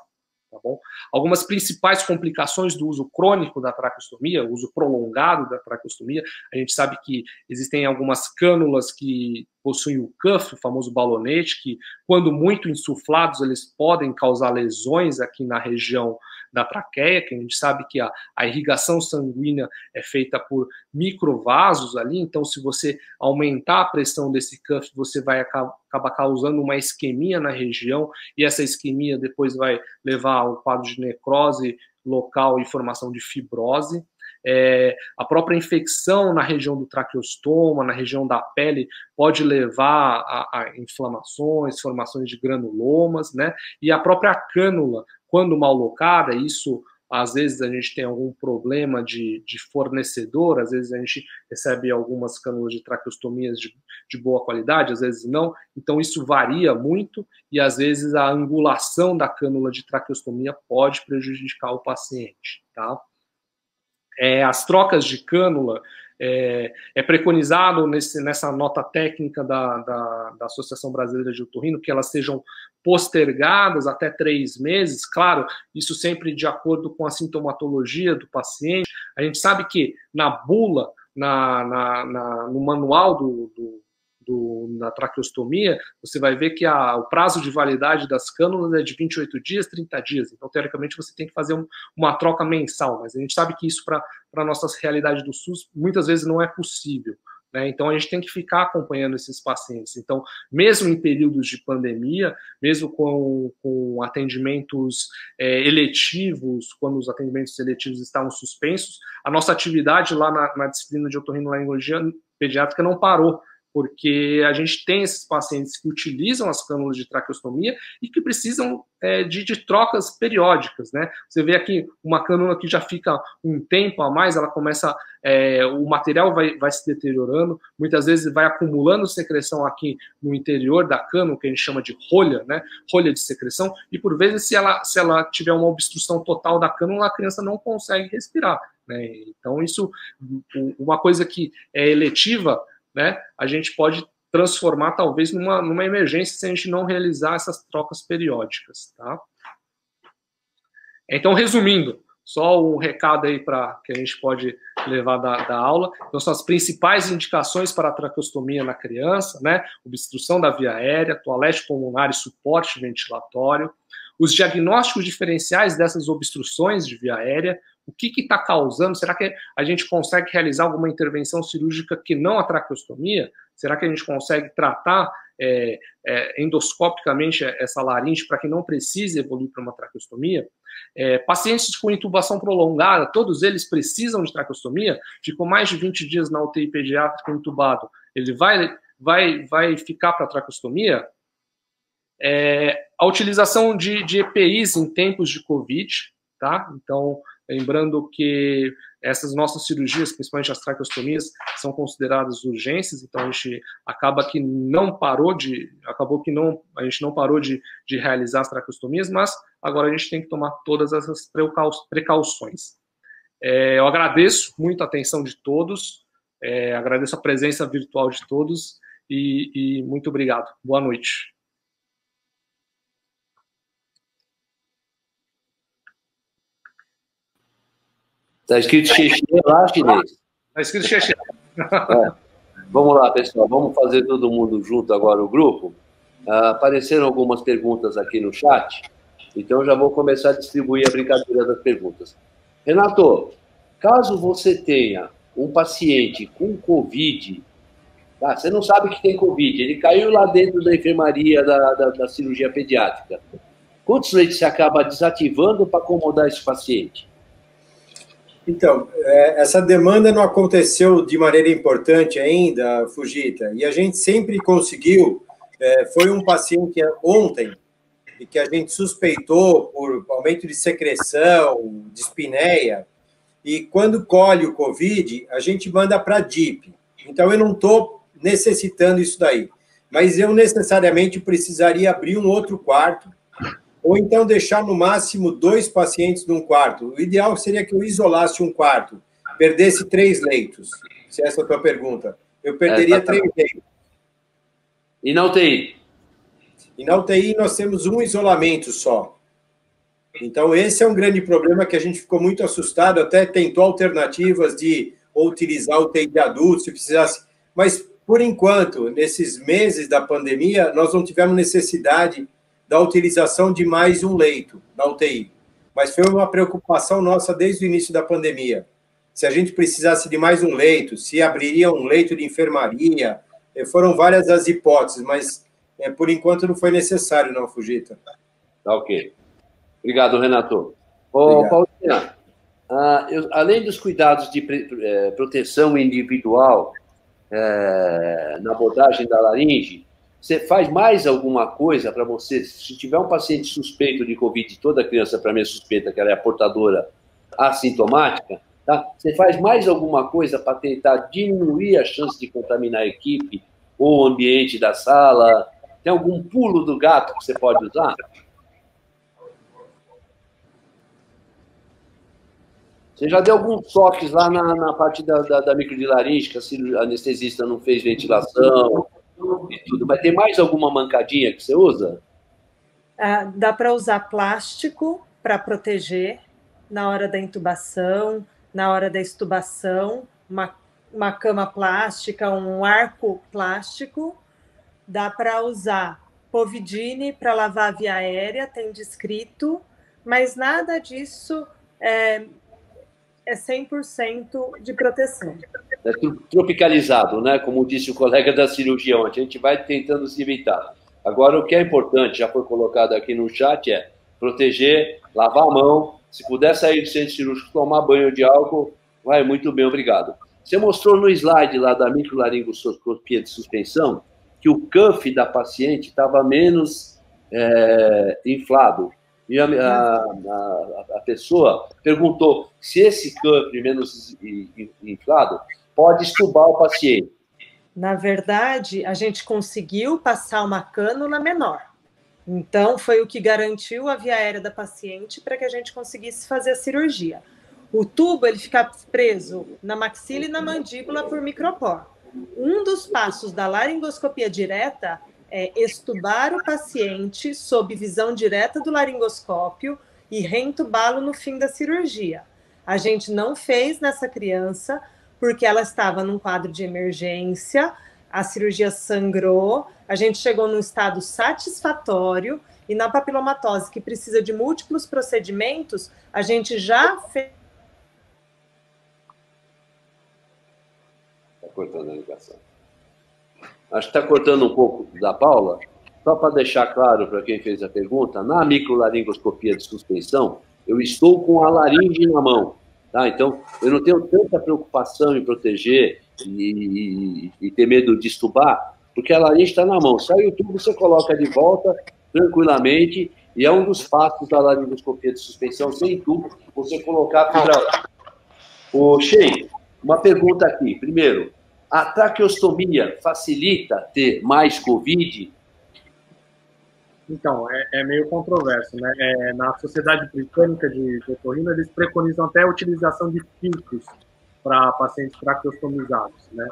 Tá bom? Algumas principais complicações do uso crônico da traqueostomia, o uso prolongado da traqueostomia, a gente sabe que existem algumas cânulas que possuem o cuff, o famoso balonete, que quando muito insuflados eles podem causar lesões aqui na região da traqueia, que a gente sabe que a irrigação sanguínea é feita por microvasos ali, então se você aumentar a pressão desse cuff, você vai acabar causando uma isquemia na região, e essa isquemia depois vai levar ao quadro de necrose local e formação de fibrose. A própria infecção na região do traqueostoma, na região da pele, pode levar a inflamações, formações de granulomas, né? E a própria cânula, quando mal locada, isso às vezes a gente tem algum problema de fornecedor, às vezes a gente recebe algumas cânulas de traqueostomias de boa qualidade, às vezes não, então isso varia muito e às vezes a angulação da cânula de traqueostomia pode prejudicar o paciente, tá? As trocas de cânula, é preconizado nessa nota técnica da Associação Brasileira de Otorrino que elas sejam postergadas até 3 meses, claro, isso sempre de acordo com a sintomatologia do paciente. A gente sabe que na bula, no manual da traqueostomia, você vai ver que o prazo de validade das cânulas é de 28 dias, 30 dias. Então, teoricamente, você tem que fazer uma troca mensal, mas a gente sabe que isso, para a nossa realidade do SUS, muitas vezes não é possível, né? Então, a gente tem que ficar acompanhando esses pacientes. Então, mesmo em períodos de pandemia, mesmo com atendimentos eletivos, quando os atendimentos eletivos estavam suspensos, a nossa atividade lá na disciplina de otorrinolaringologia pediátrica não parou, porque a gente tem esses pacientes que utilizam as cânulas de traqueostomia e que precisam de trocas periódicas, né? Você vê aqui uma cânula que já fica um tempo a mais, ela começa, o material vai se deteriorando, muitas vezes vai acumulando secreção aqui no interior da cânula, que a gente chama de rolha, né? Rolha de secreção, e por vezes se ela tiver uma obstrução total da cânula, a criança não consegue respirar, né? Então isso, uma coisa que é eletiva, né, a gente pode transformar talvez numa emergência se a gente não realizar essas trocas periódicas, tá? Então, resumindo, só um recado aí que a gente pode levar da aula. Então, são as principais indicações para a traqueostomia na criança, né? Obstrução da via aérea, toalete pulmonar e suporte ventilatório. Os diagnósticos diferenciais dessas obstruções de via aérea, o que está causando? Será que a gente consegue realizar alguma intervenção cirúrgica que não a traqueostomia? Será que a gente consegue tratar endoscopicamente essa laringe para que não precise evoluir para uma traqueostomia? Pacientes com intubação prolongada, todos eles precisam de traqueostomia? Ficou mais de 20 dias na UTI pediátrica intubado, ele vai ficar para traqueostomia? A utilização de EPIs em tempos de Covid, tá? Então, lembrando que essas nossas cirurgias, principalmente as traqueostomias, são consideradas urgências, então a gente acabou que a gente não parou de realizar as traqueostomias, mas agora a gente tem que tomar todas essas precauções. Eu agradeço muito a atenção de todos, agradeço a presença virtual de todos e muito obrigado. Boa noite. Está escrito xixi lá, chinês? Está escrito xixi. Vamos lá, pessoal. Vamos fazer todo mundo junto agora o grupo. Apareceram algumas perguntas aqui no chat, então eu já vou começar a distribuir a brincadeira das perguntas. Renato, caso você tenha um paciente com Covid, tá? Você não sabe que tem Covid, ele caiu lá dentro da enfermaria da cirurgia pediátrica. Quantos leitos você acaba desativando para acomodar esse paciente? Então, essa demanda não aconteceu de maneira importante ainda, Fujita, e a gente sempre conseguiu, foi um paciente ontem, e que a gente suspeitou por aumento de secreção, dispneia, e quando colhe o Covid, a gente manda para a DIP. Então, eu não estou necessitando isso daí, mas eu necessariamente precisaria abrir um outro quarto, ou então deixar no máximo 2 pacientes num quarto. O ideal seria que eu isolasse um quarto, perdesse 3 leitos, se essa é a tua pergunta. Eu perderia 3 leitos. E na UTI? E na UTI nós temos um isolamento só. Então esse é um grande problema que a gente ficou muito assustado, até tentou alternativas de utilizar o UTI de adultos, se precisasse. Mas, por enquanto, nesses meses da pandemia, nós não tivemos necessidade da utilização de mais um leito na UTI. Mas foi uma preocupação nossa desde o início da pandemia. Se a gente precisasse de mais um leito, se abriria um leito de enfermaria, foram várias as hipóteses, mas por enquanto não foi necessário, não, Fujita. Tá ok. Obrigado, Renato. Paulina, além dos cuidados de proteção individual na abordagem da laringe, você faz mais alguma coisa para você, se tiver um paciente suspeito de Covid, toda criança para mim é suspeita que ela é portadora assintomática, tá? Você faz mais alguma coisa para tentar diminuir a chance de contaminar a equipe ou o ambiente da sala? Tem algum pulo do gato que você pode usar? Você já deu alguns toques lá na parte da microdilaringe, que a anestesista não fez ventilação e tudo, mas tem mais alguma mancadinha que você usa? Dá para usar plástico para proteger na hora da intubação, na hora da extubação, uma cama plástica, um arco plástico. Dá para usar povidine para lavar a via aérea, tem descrito, mas nada disso é 100% de proteção. É tropicalizado, né? Como disse o colega da cirurgia ontem, a gente vai tentando se evitar. Agora, o que é importante, já foi colocado aqui no chat, é proteger, lavar a mão, se puder sair do centro cirúrgico, tomar banho de álcool, vai muito bem, obrigado. Você mostrou no slide lá da microlaringoscopia de suspensão que o cuff da paciente estava menos inflado. E a pessoa perguntou se esse cuff menos inflado pode estubar o paciente. Na verdade, a gente conseguiu passar uma cânula menor. Então, foi o que garantiu a via aérea da paciente para que a gente conseguisse fazer a cirurgia. O tubo ele fica preso na maxila e na mandíbula por micropor. Um dos passos da laringoscopia direta é estubar o paciente sob visão direta do laringoscópio e reentubá-lo no fim da cirurgia. A gente não fez nessa criança porque ela estava num quadro de emergência, a cirurgia sangrou, a gente chegou num estado satisfatório e na papilomatose, que precisa de múltiplos procedimentos, a gente já fez... Está cortando a ligação. Acho que está cortando um pouco da Paula. Só para deixar claro para quem fez a pergunta, na microlaringoscopia de suspensão, eu estou com a laringe na mão. Tá? Então, eu não tenho tanta preocupação em proteger e ter medo de estubar, porque a laringe está na mão. Sai o tubo, você coloca de volta tranquilamente, e é um dos passos da laringoscopia de suspensão sem tubo, você colocar a fibra. Ô, Shei, uma pergunta aqui. Primeiro, a traqueostomia facilita ter mais Covid? Então, é meio controverso, né? Na Sociedade Britânica de Otorrino, eles preconizam até a utilização de filtros para pacientes traqueostomizados, né?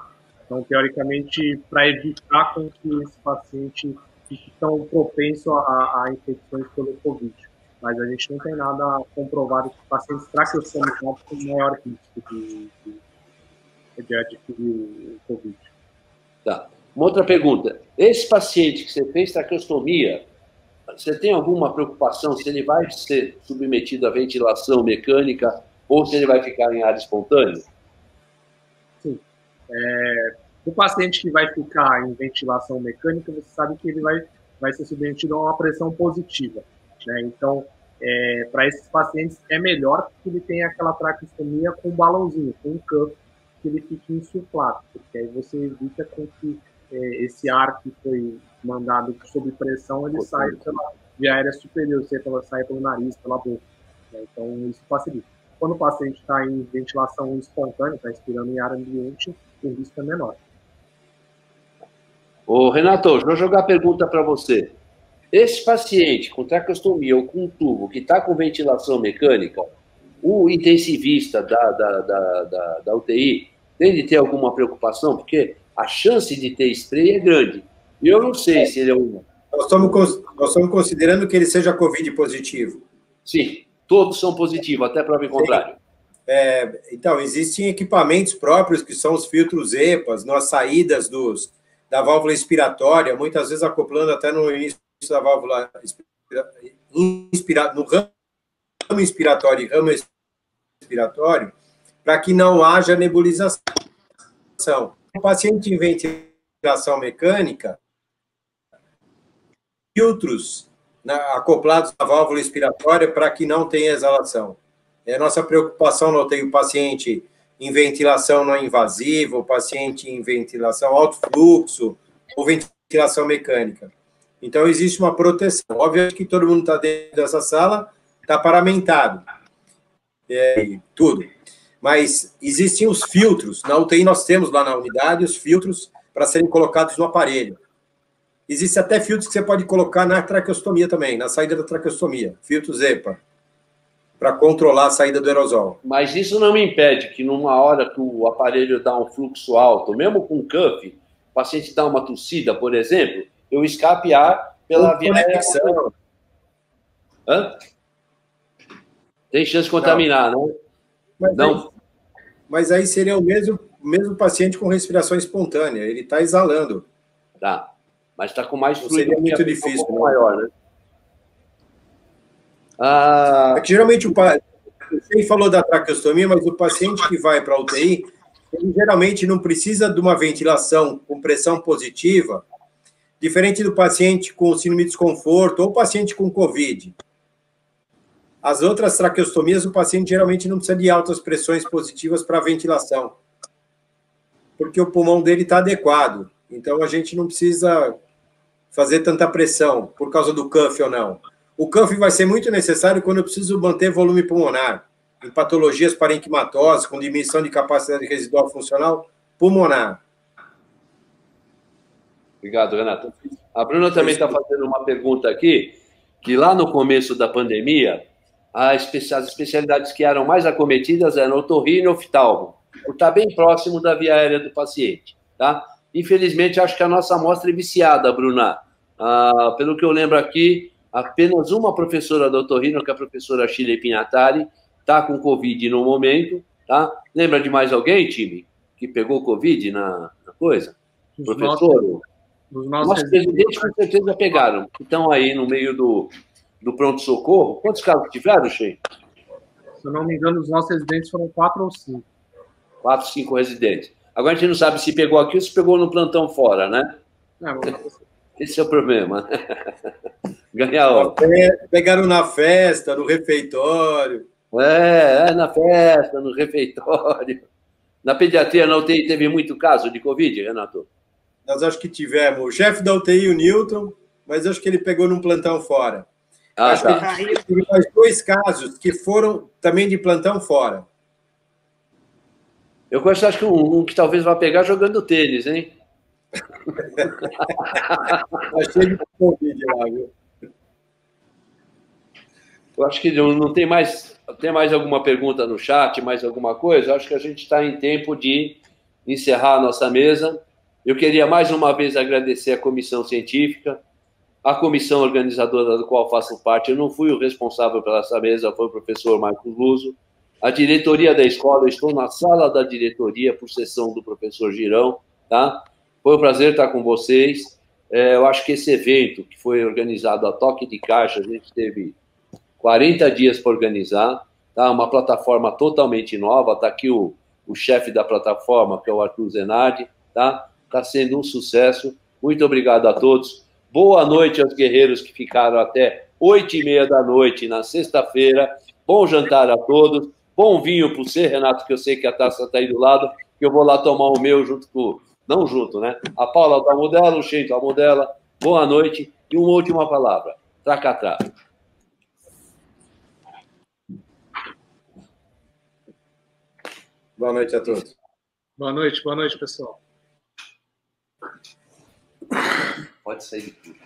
Então, teoricamente, para evitar com que esse paciente fique tão propenso a infecções pelo Covid. Mas a gente não tem nada comprovado que pacientes traqueostomizados têm maior risco de adquirir o Covid. Tá. Uma outra pergunta. Esse paciente que você fez traqueostomia, você tem alguma preocupação se ele vai ser submetido à ventilação mecânica ou se ele vai ficar em ar espontâneo? Sim. O paciente que vai ficar em ventilação mecânica, você sabe que ele vai ser submetido a uma pressão positiva, né? Então, para esses pacientes, é melhor que ele tenha aquela traqueostomia com um balãozinho, com um cuff, que ele fique insuflado, porque aí você evita com que esse ar que foi mandado sob pressão, ele saia pela via aérea superior, saia pelo nariz, pela boca, né? Então, isso facilita. Quando o paciente está em ventilação espontânea, está expirando em ar ambiente, o risco é menor. Ô, Renato, vou jogar a pergunta para você. Esse paciente com traqueostomia ou com tubo que está com ventilação mecânica, o intensivista da UTI tem de ter alguma preocupação? Porque a chance de ter spray é grande. E eu não sei se ele é um... Nós estamos considerando que ele seja Covid positivo. Sim, todos são positivos, até prova em contrário. Então, existem equipamentos próprios, que são os filtros EPAs, nas saídas da válvula expiratória, muitas vezes acoplando até no início da válvula no ramo inspiratório e ramo expiratório, para que não haja nebulização. O paciente em ventilação mecânica, filtros acoplados à válvula expiratória para que não tenha exalação. Nossa preocupação no UTI, o paciente em ventilação não invasiva, o paciente em ventilação alto fluxo, ou ventilação mecânica. Então, existe uma proteção. Obviamente que todo mundo está dentro dessa sala, está paramentado, tudo. Mas existem os filtros. Na UTI, nós temos lá na unidade os filtros para serem colocados no aparelho. Existem até filtros que você pode colocar na traqueostomia também, na saída da traqueostomia. Filtros EPA, para controlar a saída do aerosol. Mas isso não me impede que numa hora que o aparelho dá um fluxo alto, mesmo com cuff, o paciente dá uma tossida, por exemplo, eu escape ar pela via aérea. Hã? Tem chance de contaminar, não? Mas aí seria o mesmo paciente com respiração espontânea. Ele está exalando. Tá. Mas está com mais fluido. Seria muito difícil. Um pouco maior, né? É que geralmente você falou da traqueostomia, mas o paciente que vai para a UTI, ele geralmente não precisa de uma ventilação com pressão positiva, diferente do paciente com síndrome de desconforto ou paciente com COVID. As outras traqueostomias, o paciente geralmente não precisa de altas pressões positivas para ventilação, porque o pulmão dele está adequado. Então, a gente não precisa fazer tanta pressão por causa do cuff ou não. O cuff vai ser muito necessário quando eu preciso manter volume pulmonar, em patologias parenquimatosas, com diminuição de capacidade residual funcional pulmonar. Obrigado, Renato. A Bruna também está fazendo uma pergunta aqui, que lá no começo da pandemia, as especialidades que eram mais acometidas eram otorrino e oftalmo, por estar bem próximo da via aérea do paciente, tá? Infelizmente, acho que a nossa amostra é viciada, Bruna. Pelo que eu lembro aqui, apenas uma professora da otorrino, que é a professora Shirley Pinatari, está com Covid no momento, tá? Lembra de mais alguém, time, que pegou Covid na coisa? Professor? Os nossos residentes com certeza pegaram. Estão aí no meio do pronto-socorro. Quantos casos tiveram, Shein? Se eu não me engano, os nossos residentes foram 4 ou 5. 4, 5 residentes. Agora a gente não sabe se pegou aqui ou se pegou no plantão fora, né? Esse é o problema. Ganhar. Pegaram na festa, no refeitório. Na festa, no refeitório. Na pediatria, na UTI, teve muito caso de Covid, Renato? Nós acho que tivemos o chefe da UTI, o Newton, mas acho que ele pegou num plantão fora. Acho que teve mais 2 casos que foram também de plantão fora. Eu acho que um que talvez vá pegar jogando tênis, hein? Achei de Covid lá, viu? Eu acho que não tem mais. Tem mais alguma pergunta no chat, mais alguma coisa? Eu acho que a gente está em tempo de encerrar a nossa mesa. Eu queria mais uma vez agradecer a comissão científica, a comissão organizadora da qual faço parte. Eu não fui o responsável pela essa mesa, foi o professor Marcos Luso. A diretoria da escola, eu estou na sala da diretoria por sessão do professor Girão, tá? Foi um prazer estar com vocês. Eu acho que esse evento, que foi organizado a toque de caixa, a gente teve 40 dias para organizar, tá? Uma plataforma totalmente nova. Está aqui o chefe da plataforma, que é o Arthur Zenardi, tá? Está sendo um sucesso. Muito obrigado a todos. Boa noite aos guerreiros que ficaram até 8h30 da noite na sexta-feira. Bom jantar a todos. Bom vinho para você, Renato, que eu sei que a taça está aí do lado, que eu vou lá tomar o meu junto com... Não junto, né? A Paula tomou dela, o Shein tomou dela. Boa noite. E uma última palavra. Tracatá. Boa noite a todos. Boa noite, pessoal. Pode sair de tudo.